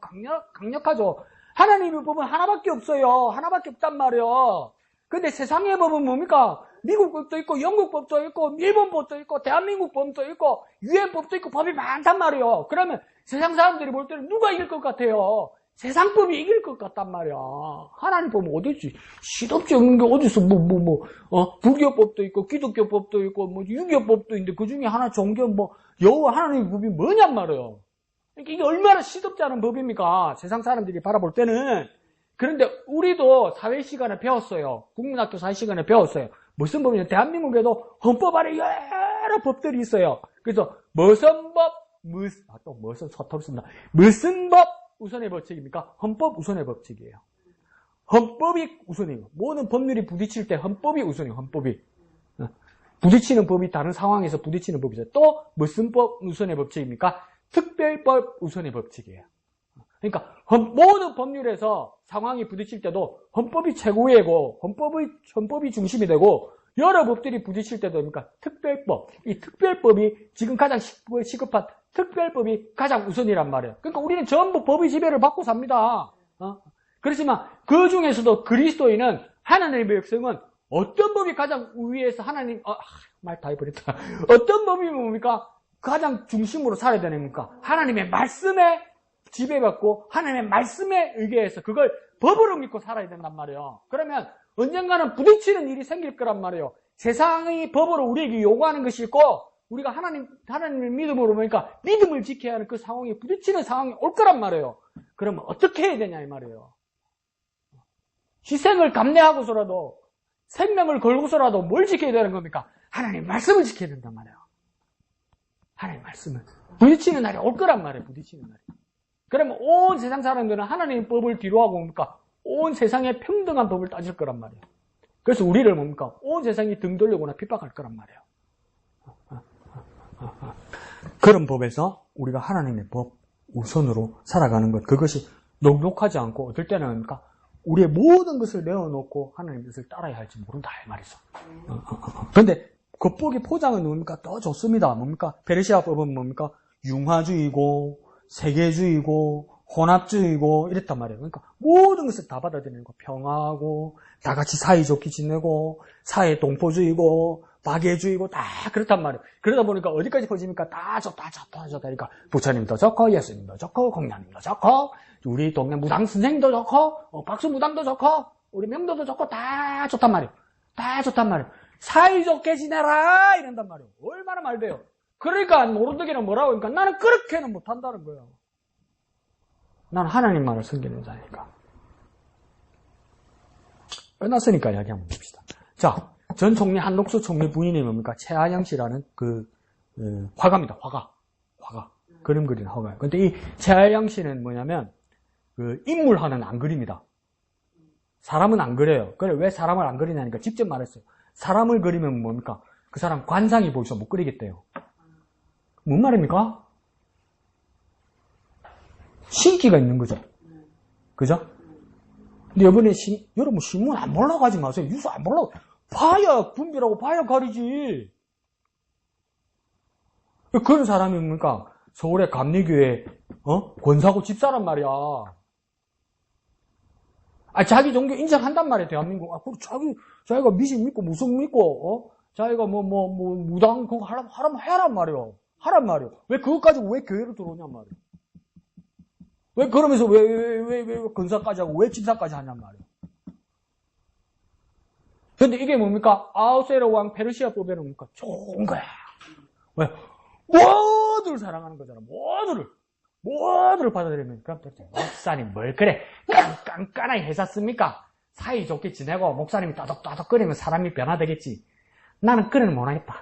강력하죠. 하나님의 법은 하나밖에 없어요. 하나밖에 없단 말이에요. 근데 세상의 법은 뭡니까? 미국 법도 있고, 영국 법도 있고, 일본 법도 있고, 대한민국 법도 있고, 유엔 법도 있고, 법이 많단 말이에요. 그러면 세상 사람들이 볼 때는 누가 이길 것 같아요? 세상 법이 이길 것 같단 말이야. 하나님 법은 어디지? 시덥지 없는 게 어디서 불교 법도 있고, 기독교 법도 있고, 유교 법도 있는데 그 중에 하나 종교 여호와 하나님의 법이 뭐냔 말이에요. 그러니까 이게 얼마나 시덥지 않은 법입니까? 세상 사람들이 바라볼 때는. 그런데 우리도 사회 시간에 배웠어요. 국민학교 사회 시간에 배웠어요. 무슨 법이냐? 대한민국에도 헌법 안에 여러 법들이 있어요. 그래서 무슨 법, 무슨 서터를 쓴다. 무슨 법 우선의 법칙입니까? 헌법 우선의 법칙이에요. 헌법이 우선이에요. 모든 법률이 부딪힐 때 헌법이 우선이에요. 헌법이. 부딪히는 법이 다른 상황에서 부딪히는 법이죠. 또 무슨 법 우선의 법칙입니까? 특별법 우선의 법칙이에요. 그러니까 모든 법률에서 상황이 부딪힐 때도 헌법이 최고이고 헌법이 중심이 되고 여러 법들이 부딪힐 때도 뭡니까? 특별법. 이 특별법이 지금 가장 시급한 특별법이 가장 우선이란 말이에요. 그러니까 우리는 전부 법의 지배를 받고 삽니다. 그렇지만 그 중에서도 그리스도인은 하나님의 백성은 어떤 법이 가장 위에서 말 다 해버렸다. 어떤 법이 뭡니까? 가장 중심으로 살아야 되니까 하나님의 말씀에 지배받고 하나님의 말씀에 의뢰해서 그걸 법으로 믿고 살아야 된단 말이에요. 그러면 언젠가는 부딪히는 일이 생길 거란 말이에요. 세상의 법으로 우리에게 요구하는 것이 있고 우리가 하나님을 믿음으로 보니까 믿음을 지켜야 하는 그 상황에 부딪히는 상황이 올 거란 말이에요. 그러면 어떻게 해야 되냐 이 말이에요. 희생을 감내하고서라도 생명을 걸고서라도 뭘 지켜야 되는 겁니까? 하나님 말씀을 지켜야 된단 말이에요. 하나님 말씀을. 부딪히는 날이 올 거란 말이에요. 부딪히는 날이. 그러면 온 세상 사람들은 하나님의 법을 뒤로하고 뭡니까? 온 세상의 평등한 법을 따질 거란 말이에요. 그래서 우리를 뭡니까? 온 세상이 등 돌리거나 핍박할 거란 말이에요. 그런 법에서 우리가 하나님의 법 우선으로 살아가는 것, 그것이 녹록하지 않고 어떨 때는 뭡니까? 우리의 모든 것을 내어놓고 하나님의 뜻을 따라야 할지 모른다 이 말이죠. 그런데 겉보기 포장은 뭡니까? 더 좋습니다. 뭡니까? 페르시아법은 뭡니까? 융화주의고 세계주의고 혼합주의고 이랬단 말이에요. 그러니까 모든 것을 다 받아들이는 거. 평화하고 다 같이 사이좋게 지내고 사회 동포주의고 박애주의고 다 그렇단 말이에요. 그러다 보니까 어디까지 퍼집니까? 다 좋다. 그러니까 부처님도 좋고 예수님도 좋고 공자님도 좋고 우리 동네 무당 선생님도 좋고 박수 무당도 좋고 우리 명도도 좋고 다 좋단 말이에요. 다 좋단 말이에요. 사이좋게 지내라 이런단 말이에요. 얼마나 말 돼요. 그러니까 모르드기는 뭐라고 하니까 나는 그렇게는 못한다는 거예요. 나는 하나님만을 섬기는 자니까. 끝났으니까 이야기 한번 봅시다. 자, 전 총리 한독수 총리 부인이 뭡니까? 최하영 씨라는 화가입니다. 화가. 그림 그리는 화가예요. 근데 이 최하영 씨는 뭐냐면 인물화는 안 그립니다. 사람은 안 그려요. 그래 왜 사람을 안 그리냐니까 직접 말했어요. 사람을 그리면 뭡니까? 그 사람 관상이 보이서 못 그리겠대요. 뭔 말입니까? 신기가 있는 거죠. 그죠? 근데 이번에 여러분 신문 안 보려고 하지 마세요. 뉴스 안 보려고. 봐야 분별하고 봐야 가리지. 그런 사람이 뭡니까? 서울의 감리교회 권사고 집사란 말이야. 자기 종교 인정한단 말이야, 대한민국. 자기가 미신 믿고 무속 믿고 자기가 무당 그거 하라면 해란 말이야. 하란 말이야. 왜 그것 가지고 왜 교회로 들어오냔 말이야. 왜 그러면서 왜 건사까지 하고 왜 집사까지 하냔 말이야. 근데 이게 뭡니까? 아하수에로 왕 페르시아법에는 뭡니까? 좋은 거야. 왜? 모두를 사랑하는 거잖아. 모두를 받아들이면 그럼 도대체 목사님 뭘 그래 깐깐하게 해샀습니까? 사이좋게 지내고 목사님이 따덕따덕거리면 사람이 변화되겠지. 나는 그래는 못하겠다.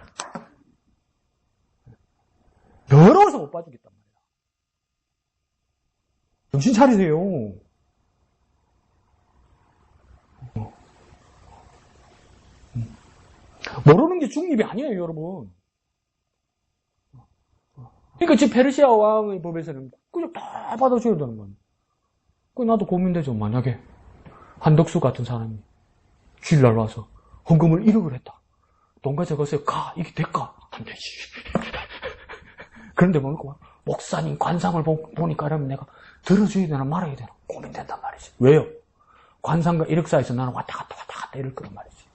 더러워서 못 봐주겠단 말이야. 정신 차리세요. 모르는 게 중립이 아니에요, 여러분. 그러니까 지금 페르시아 왕의 법에서는 그냥 다 받아줘야 되는 거예요. 그 나도 고민되죠. 만약에 한덕수 같은 사람이 주일날 와서 헌금을 1억을 했다. 돈 가져가세요. 가. 이게 될까? 안 되지. 그런데 뭡니까? 목사님 관상을 보니까 그러면 내가 들어줘야 되나 말아야 되나 고민된단 말이지. 왜요? 관상과 1억 사이에서 나는 왔다 갔다 이럴 거란 말이지.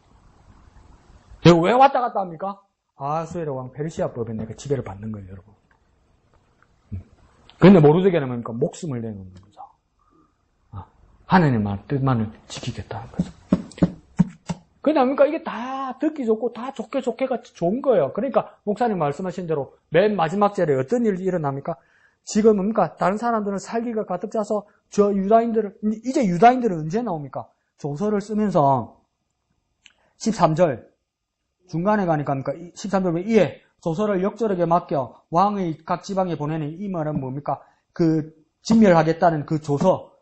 내가 왜 왔다 갔다 합니까? 아하수에르 왕 페르시아법에 내가 지배를 받는 거예요, 여러분. 근데 모르드게는 뭡니까? 목숨을 내는 거죠. 하나님의 뜻만을 지키겠다는 거죠. 근데 뭡니까? 이게 다 듣기 좋고 다 좋게가 좋은 거예요. 그러니까 목사님 말씀하신 대로 맨 마지막 절에 어떤 일이 일어납니까? 지금 뭡니까? 다른 사람들은 살기가 가득 차서 이제 유다인들은 언제 나옵니까? 조서를 쓰면서 13절 중간에 가니까 13절 이에 조서를 역절에게 맡겨 왕의 각 지방에 보내는 이 말은 뭡니까? 그 진멸하겠다는 그 조서,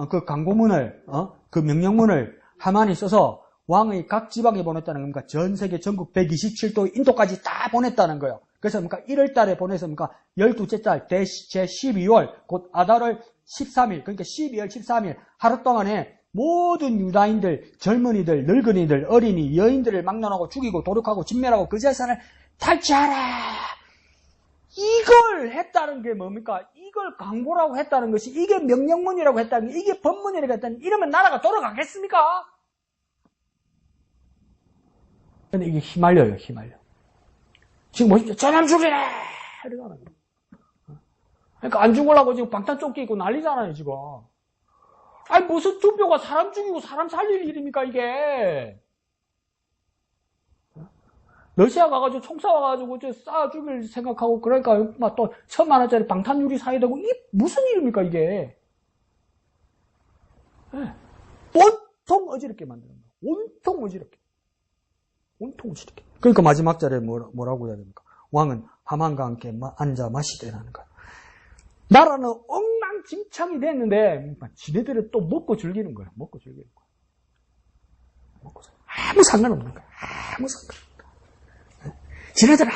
그 강고문을, 그 명령문을 하만이 써서 왕의 각 지방에 보냈다는 겁니까? 전 세계 전국 127도 인도까지 다 보냈다는 거예요. 그래서 뭡니까? 1월 달에 보내서 뭡니까? 12째 달, 제 12월, 곧 아달월 13일, 그러니까 12월 13일 하루 동안에 모든 유다인들, 젊은이들, 늙은이들, 어린이, 여인들을 막론하고 죽이고 도륙하고 진멸하고 그 재산을 탈취하라! 이걸 했다는 게 뭡니까? 이걸 강고라고 했다는 것이 이게 명령문이라고 했다는 게 이게 법문이라고 했다는 게 이러면 나라가 돌아가겠습니까? 근데 이게 휘말려요. 지금 보십시오. 저놈 죽이래! 이러잖아요. 그러니까 안 죽으려고 지금 방탄조끼 입고 난리잖아요, 지금. 아니, 무슨 투표가 사람 죽이고 사람 살릴 일입니까, 이게? 러시아 가가지고 총 쏴가지고 쏴 죽일 생각하고 그러니까 막 또 1,000만 원짜리 방탄 유리 사야 되고 이게 무슨 일입니까, 이게? 네. 온통 어지럽게 만드는 거예요. 온통 어지럽게. 그러니까 마지막 절에 뭐라고 해야 됩니까? 왕은 하만과 함께 앉아 마시되라는 거예요. 나라는 엉망진창이 됐는데 지네들은 또 먹고 즐기는 거예요. 아무 상관없는 거예요. 지네들은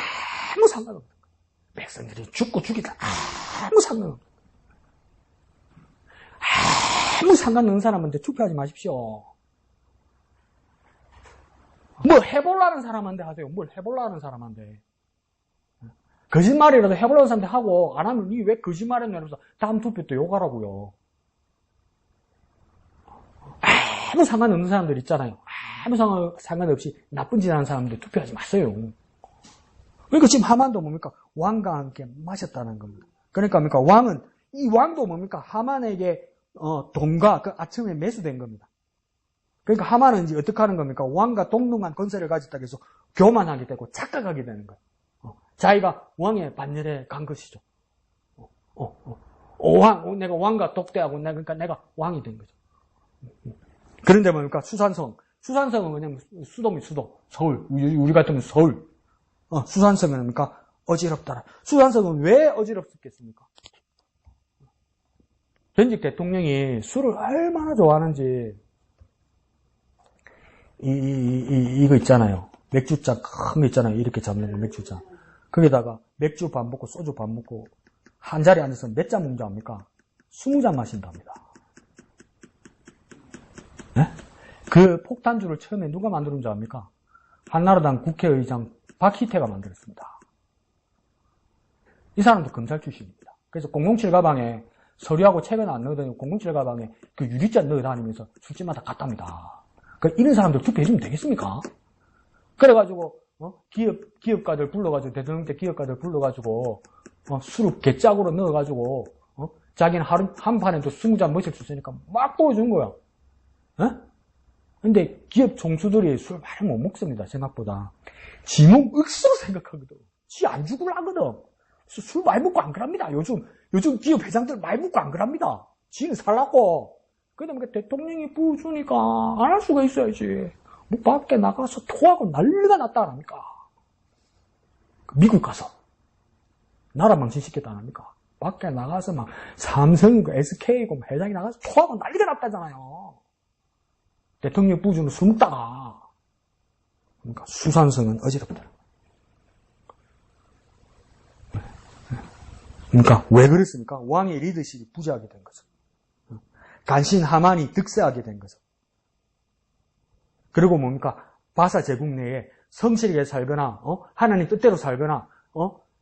아무 상관없는 거예요. 백성들이 죽고 죽이다 아무 상관없는 거예요. 아무 상관없는 사람한테 투표하지 마십시오. 뭐 해보려는 사람한테 하세요. 뭘 해보려는 사람한테. 거짓말이라도 해보려는 사람한테 하고 안 하면 니 왜 거짓말했냐 이러면서 다음 투표 때 욕하라고요. 아무 상관없는 사람들 있잖아요. 아무 상관없이 나쁜 짓 하는 사람들 투표하지 마세요. 그러니까 지금 하만도 뭡니까? 왕과 함께 마셨다는 겁니다. 그러니까 뭡니까? 이 왕도 뭡니까? 하만에게 돈과 그 아첨에 매수된 겁니다. 그러니까 하만은 이제 어떻게 하는 겁니까? 왕과 동등한 권세를 가졌다고 해서 교만하게 되고 착각하게 되는 거예요. 자기가 왕의 반열에 간 것이죠. 내가 왕과 독대하고 그러니까 내가 왕이 된 거죠. 그런데 뭡니까? 수산성은 그냥 수도입니다. 수도. 서울. 우리 같으면 서울. 수산성은 뭡니까? 어지럽더라. 수산성은 왜 어지럽겠습니까? 전직 대통령이 술을 얼마나 좋아하는지 이거 있잖아요. 맥주잔 큰 거 있잖아요. 이렇게 잡는 거 맥주잔. 거기다가 맥주 반 먹고 소주 반 먹고 한 자리에 앉아서 몇 잔 먹는지 압니까? 20잔 마신답니다. 네? 그 폭탄주를 처음에 누가 만드는 줄 압니까? 한나라당 국회의장 박희태가 만들었습니다. 이 사람도 검찰 출신입니다. 그래서 007 가방에 서류하고 책은 안 넣어다니고 007 가방에 그 유리잔 넣어다니면서 술집마다 갔답니다. 이런 사람들 투표해주면 되겠습니까? 그래가지고 기업가들 불러가지고 대통령 때 기업가들 불러가지고 술을 개짝으로 넣어가지고 자기는 한 판에도 20잔 마실 수 있으니까 막 보여준 거야. 근데 기업 총수들이 술 많이 못 먹습니다. 생각보다. 지 몸 억수로 생각하거든. 지 안 죽으려거든. 술 많이 먹고 안 그럽니다. 요즘 기업 회장들 많이 먹고 안 그럽니다. 지는 살라고. 근데 대통령이 부어주니까 안 할 수가 있어야지. 뭐 밖에 나가서 토하고 난리가 났다 안 합니까? 미국 가서 나라 망신시켰다 안 합니까? 밖에 나가서 막 삼성이고 SK이고 회장이 나가서 토하고 난리가 났다잖아요. 대통령 부어주는 술 먹다가. 그러니까 수산성은 어지럽다. 그러니까 왜 그랬습니까? 왕의 리더십이 부재하게 된 거죠. 간신 하만이 득세하게 된 거죠. 그리고 뭡니까? 바사 제국 내에 성실하게 살거나 하나님 뜻대로 살거나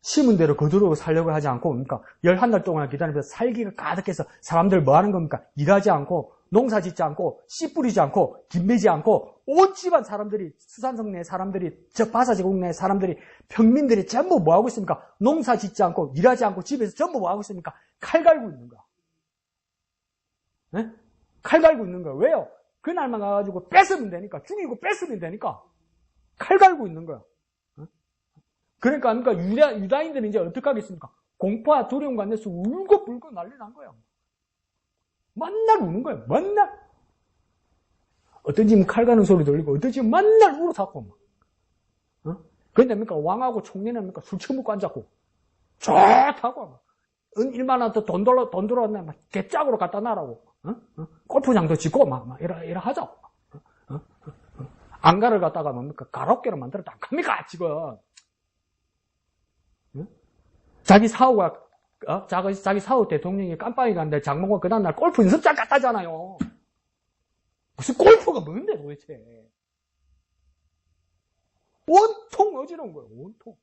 심은 대로 거두르고 살려고 하지 않고 뭡니까? 11달 동안 기다리면서 살기가 가득해서 사람들 뭐 하는 겁니까? 일하지 않고 농사 짓지 않고 씨 뿌리지 않고 김매지 않고 온 집안 사람들이 수산성 내 사람들이 저 바사 제국 내 사람들이 평민들이 전부 뭐 하고 있습니까? 농사 짓지 않고 일하지 않고 집에서 전부 뭐 하고 있습니까? 칼 갈고 있는 거야. 네? 칼 갈고 있는 거야. 왜요? 그날만 가가지고 뺏으면 되니까 죽이고 뺏으면 되니까 칼 갈고 있는 거야. 그러니까 유다인들은 이제 어떻게 하겠습니까? 공포와 두려움 가운데서 울고 불고 난리 난 거야. 맨날 우는 거야. 맨날. 어떤 집은 칼 가는 소리 들리고 어떤 집은 맨날 울어사고 그런데 뭡니까? 왕하고 총리는 뭡니까? 술 처먹고 앉았고 좋다고 1만 원 더 돈 들어왔네. 막 개짝으로 갖다 놔라고. 골프장도 짓고 막 이래 하자고. 안가를 갖다가 뭡니까? 가로개로 만들었다. 안 갑니까? 지금. 자기 사후가 자기 사후 대통령이 깜빡이 갔는데 장모가 그 다음날 골프 연습장 갔다잖아요. 무슨 골프가 뭔데 도대체. 온통 어지러운 거예요. 온통.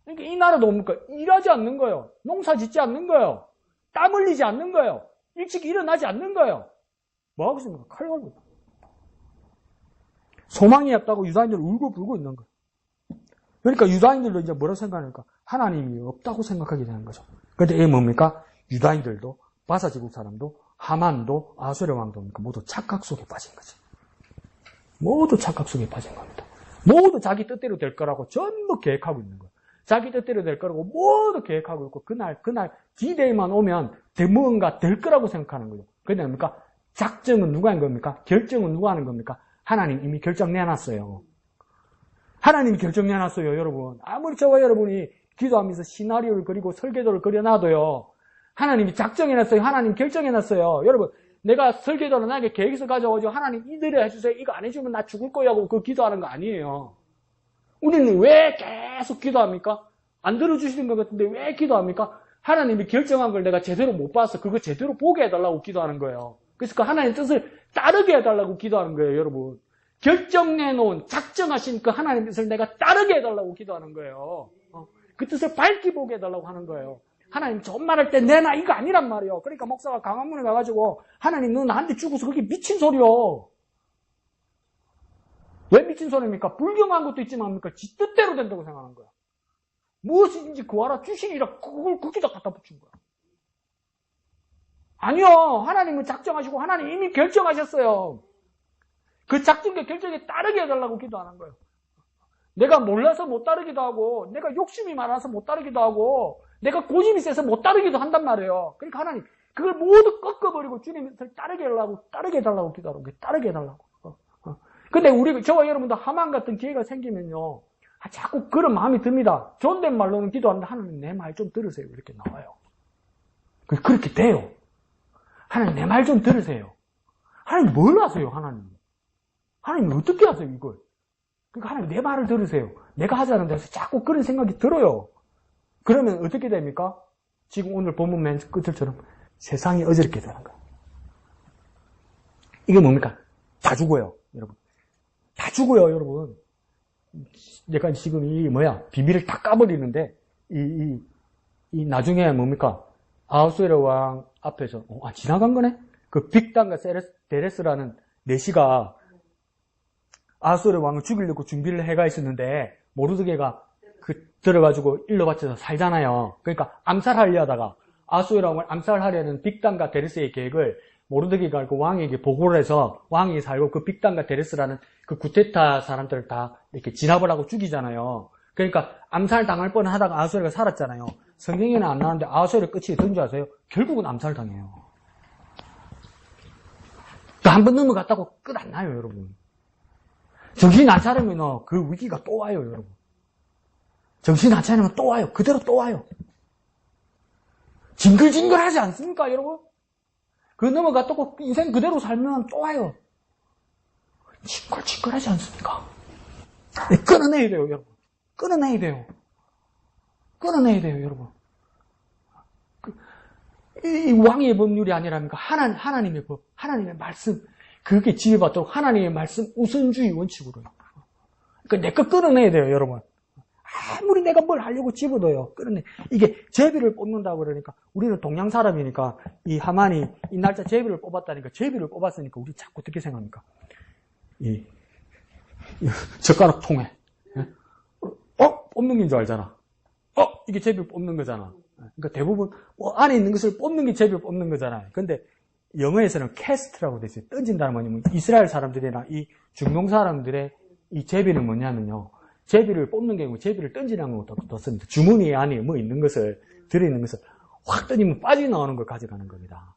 그러니까 이 나라도 뭡니까? 일하지 않는 거예요. 농사 짓지 않는 거예요. 땀 흘리지 않는 거예요. 일찍 일어나지 않는 거예요. 뭐 하고 있습니까? 칼 갈고. 소망이 없다고 유다인들 울고 불고 있는 거예요. 그러니까 유다인들도 이제 뭐라고 생각하니까 하나님이 없다고 생각하게 되는 거죠. 그런데 이게 뭡니까? 유다인들도 바사 제국 사람도 하만도 아수르 왕도 모두 착각 속에 빠진 거죠. 모두 착각 속에 빠진 겁니다. 모두 자기 뜻대로 될 거라고 전부 계획하고 있는 거예요. 자기 뜻대로 될 거라고 모두 계획하고 있고 그날 D-Day만 오면 뭔가 될 거라고 생각하는 거예요. 그런데 뭡니까? 작정은 누가 하는 겁니까? 결정은 누가 하는 겁니까? 하나님 이미 결정 내놨어요. 하나님이 결정 내놨어요, 여러분. 아무리 저와 여러분이 기도하면서 시나리오를 그리고 설계도를 그려놔도요. 하나님이 작정해놨어요. 하나님 결정해놨어요. 여러분, 내가 설계도를 나에게 계획서 가져오죠. 하나님 이대로 해주세요. 이거 안 해주면 나 죽을 거야 하고 그 기도하는 거 아니에요. 우리는 왜 계속 기도합니까? 안 들어주시는 것 같은데 왜 기도합니까? 하나님이 결정한 걸 내가 제대로 못 봐서 그거 제대로 보게 해달라고 기도하는 거예요. 그래서 그 하나님의 뜻을 따르게 해달라고 기도하는 거예요, 여러분. 결정해놓은 작정하신 그 하나님의 뜻을 내가 따르게 해달라고 기도하는 거예요. 그 뜻을 밝히 보게 해달라고 하는 거예요. 하나님 좋은 말 할 때 내나 이거 아니란 말이에요. 그러니까 목사가 강화문에 가가지고 하나님 너 나한테 죽어서 그게 미친 소리요. 왜 미친 소리입니까? 불경한 것도 있지만 지 뜻대로 된다고 생각하는 거야. 무엇인지 구하라 주시리라 그걸 거기다 갖다 붙인 거야. 아니요. 하나님은 작정하시고 하나님 이미 결정하셨어요. 그 작정과 결정에 따르게 해달라고 기도하는 거예요. 내가 몰라서 못 따르기도 하고 내가 욕심이 많아서 못 따르기도 하고 내가 고집이 세서 못 따르기도 한단 말이에요. 그러니까 하나님 그걸 모두 꺾어버리고 주님을 따르게 해달라고 기도하는 거예요. 따르게 해달라고. 근데 저와 여러분도 하만 같은 기회가 생기면요. 자꾸 그런 마음이 듭니다. 존댓 말로는 기도하는데 하나님 내 말 좀 들으세요. 이렇게 나와요. 그렇게 돼요. 하나님 내 말 좀 들으세요. 하나님 뭘 하세요, 하나님? 하나님 어떻게 하세요, 이걸? 그러니까 하나님 내 말을 들으세요. 내가 하자는 데서 자꾸 그런 생각이 들어요. 그러면 어떻게 됩니까? 지금 오늘 본문 맨 끝을처럼 세상이 어지럽게 되는 거예요. 이게 뭡니까? 다 죽어요, 여러분. 다 죽어요, 여러분. 내가 지금 비밀을 다 까버리는데, 나중에 뭡니까? 아하수에르 왕 앞에서, 지나간 거네? 그 빅단과 데레스라는 내시가 아하수에르 왕을 죽이려고 준비를 해가 있었는데, 모르드게가 들어가지고 일로 바쳐서 살잖아요. 그러니까 암살하려 하다가, 아하수에르 왕을 암살하려는 빅단과 데레스의 계획을 모르드게가 그 왕에게 보고를 해서 왕이 살고 그 빅단과 데레스라는 그 구테타 사람들을 다 이렇게 진압을 하고 죽이잖아요. 그러니까 암살당할 뻔하다가 아하수에르가 살았잖아요. 성경에는 안 나오는데 아하수에르 끝이 어떤지 아세요? 결국은 암살당해요. 또 한 번 넘어갔다고 끝 안 나요, 여러분. 정신 안 차리면 그 위기가 또 와요, 여러분. 정신 안 차리면 또 와요. 그대로 또 와요. 징글징글하지 않습니까, 여러분? 그 넘어갔다고 인생 그대로 살면 또 와요. 징글징글하지 않습니까? 끊어내야 돼요, 여러분. 끊어내야 돼요. 끊어내야 돼요, 여러분. 이 왕의 법률이 아니라니까 하나님의 법, 하나님의 말씀, 그게 지혜받도록 하나님의 말씀 우선주의 원칙으로요. 그러니까 내 거 끊어내야 돼요, 여러분. 아무리 내가 뭘 하려고 집어도요, 끊어내. 이게 제비를 뽑는다고 그러니까 우리는 동양 사람이니까 이 하만이 이 날짜 제비를 뽑았다니까 제비를 뽑았으니까 우리 자꾸 어떻게 생각합니까? 이 젓가락 통에 뽑는 게 줄 알잖아. 이게 제비를 뽑는 거잖아. 그러니까 대부분 안에 있는 것을 뽑는 게 제비를 뽑는 거잖아요. 근데 영어에서는 캐스트라고 돼 있어요. 던진다는 뭐냐면 이스라엘 사람들이나 이 중동 사람들의 이 제비는 뭐냐면요. 제비를 뽑는 게 아니고 제비를 던지는 것도 뒀습니다. 주머니 안에 뭐 있는 것을, 들어있는 것을 확 던지면 빠져나오는 걸 가져가는 겁니다.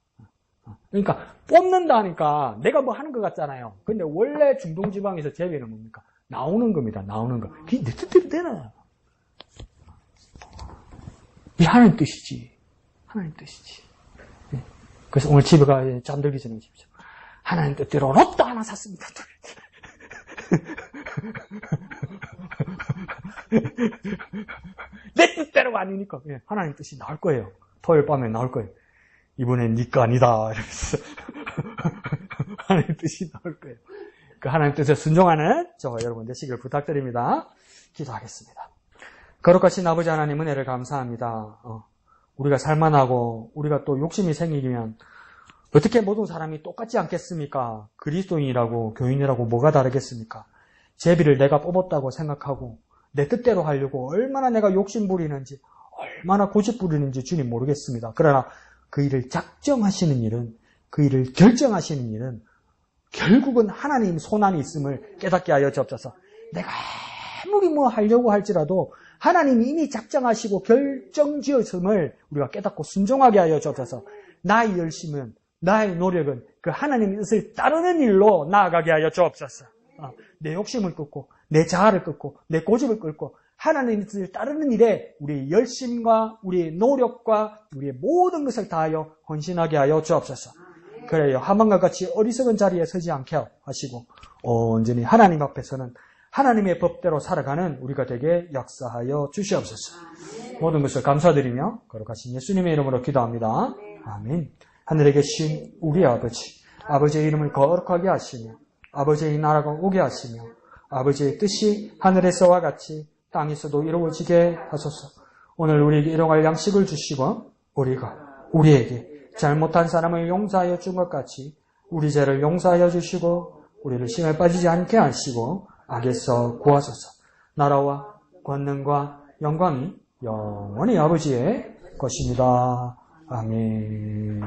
그러니까 뽑는다 하니까 내가 뭐 하는 것 같잖아요. 근데 원래 중동지방에서 제비는 뭡니까? 나오는 겁니다. 나오는 거. 그게 내 뜻대로 되나? 이 하나님 뜻이지. 하나님 뜻이지. 그래서 오늘 집에 가 잠들기 전에 오십시오. 하나님 뜻대로 로또 하나 샀습니다. 내 뜻대로가 아니니까 하나님 뜻이 나올 거예요. 토요일 밤에 나올 거예요. 이번엔 네 거 아니다 이러면서 하나님 뜻이 나올 거예요. 그 하나님 뜻에 순종하는 저와 여러분 되시길 부탁드립니다. 기도하겠습니다. 거룩하신 아버지 하나님 은혜를 감사합니다. 우리가 살만하고 우리가 또 욕심이 생기면 어떻게 모든 사람이 똑같지 않겠습니까? 그리스도인이라고 교인이라고 뭐가 다르겠습니까? 제비를 내가 뽑았다고 생각하고 내 뜻대로 하려고 얼마나 내가 욕심 부리는지 얼마나 고집 부리는지 주님 모르겠습니다. 그러나 그 일을 작정하시는 일은 그 일을 결정하시는 일은 결국은 하나님 손안이 있음을 깨닫게 하여 주옵소서. 내가 아무리 뭐 하려고 할지라도 하나님이 이미 작정하시고 결정지었음을 우리가 깨닫고 순종하게 하여 주옵소서. 나의 열심은 나의 노력은 그 하나님의 뜻을 따르는 일로 나아가게 하여 주옵소서. 내 욕심을 끊고 내 자아를 끊고 내 고집을 끊고 하나님의 뜻을 따르는 일에 우리의 열심과 우리의 노력과 우리의 모든 것을 다하여 헌신하게 하여 주옵소서. 그래요. 하만과 같이 어리석은 자리에 서지 않게 하시고 온전히 하나님 앞에서는 하나님의 법대로 살아가는 우리가 되게 역사하여 주시옵소서. 모든 것을 감사드리며 거룩하신 예수님의 이름으로 기도합니다. 아멘. 하늘에 계신 우리 아버지, 아버지의 이름을 거룩하게 하시며 아버지의 나라가 오게 하시며 아버지의 뜻이 하늘에서와 같이 땅에서도 이루어지게 하소서. 오늘 우리에게 일용할 양식을 주시고 우리가 우리에게 잘못한 사람을 용서하여 준 것 같이 우리 죄를 용서하여 주시고 우리를 시험에 빠지지 않게 하시고 악에서 구하소서. 나라와 권능과 영광이 영원히 아버지의 것입니다. 아멘.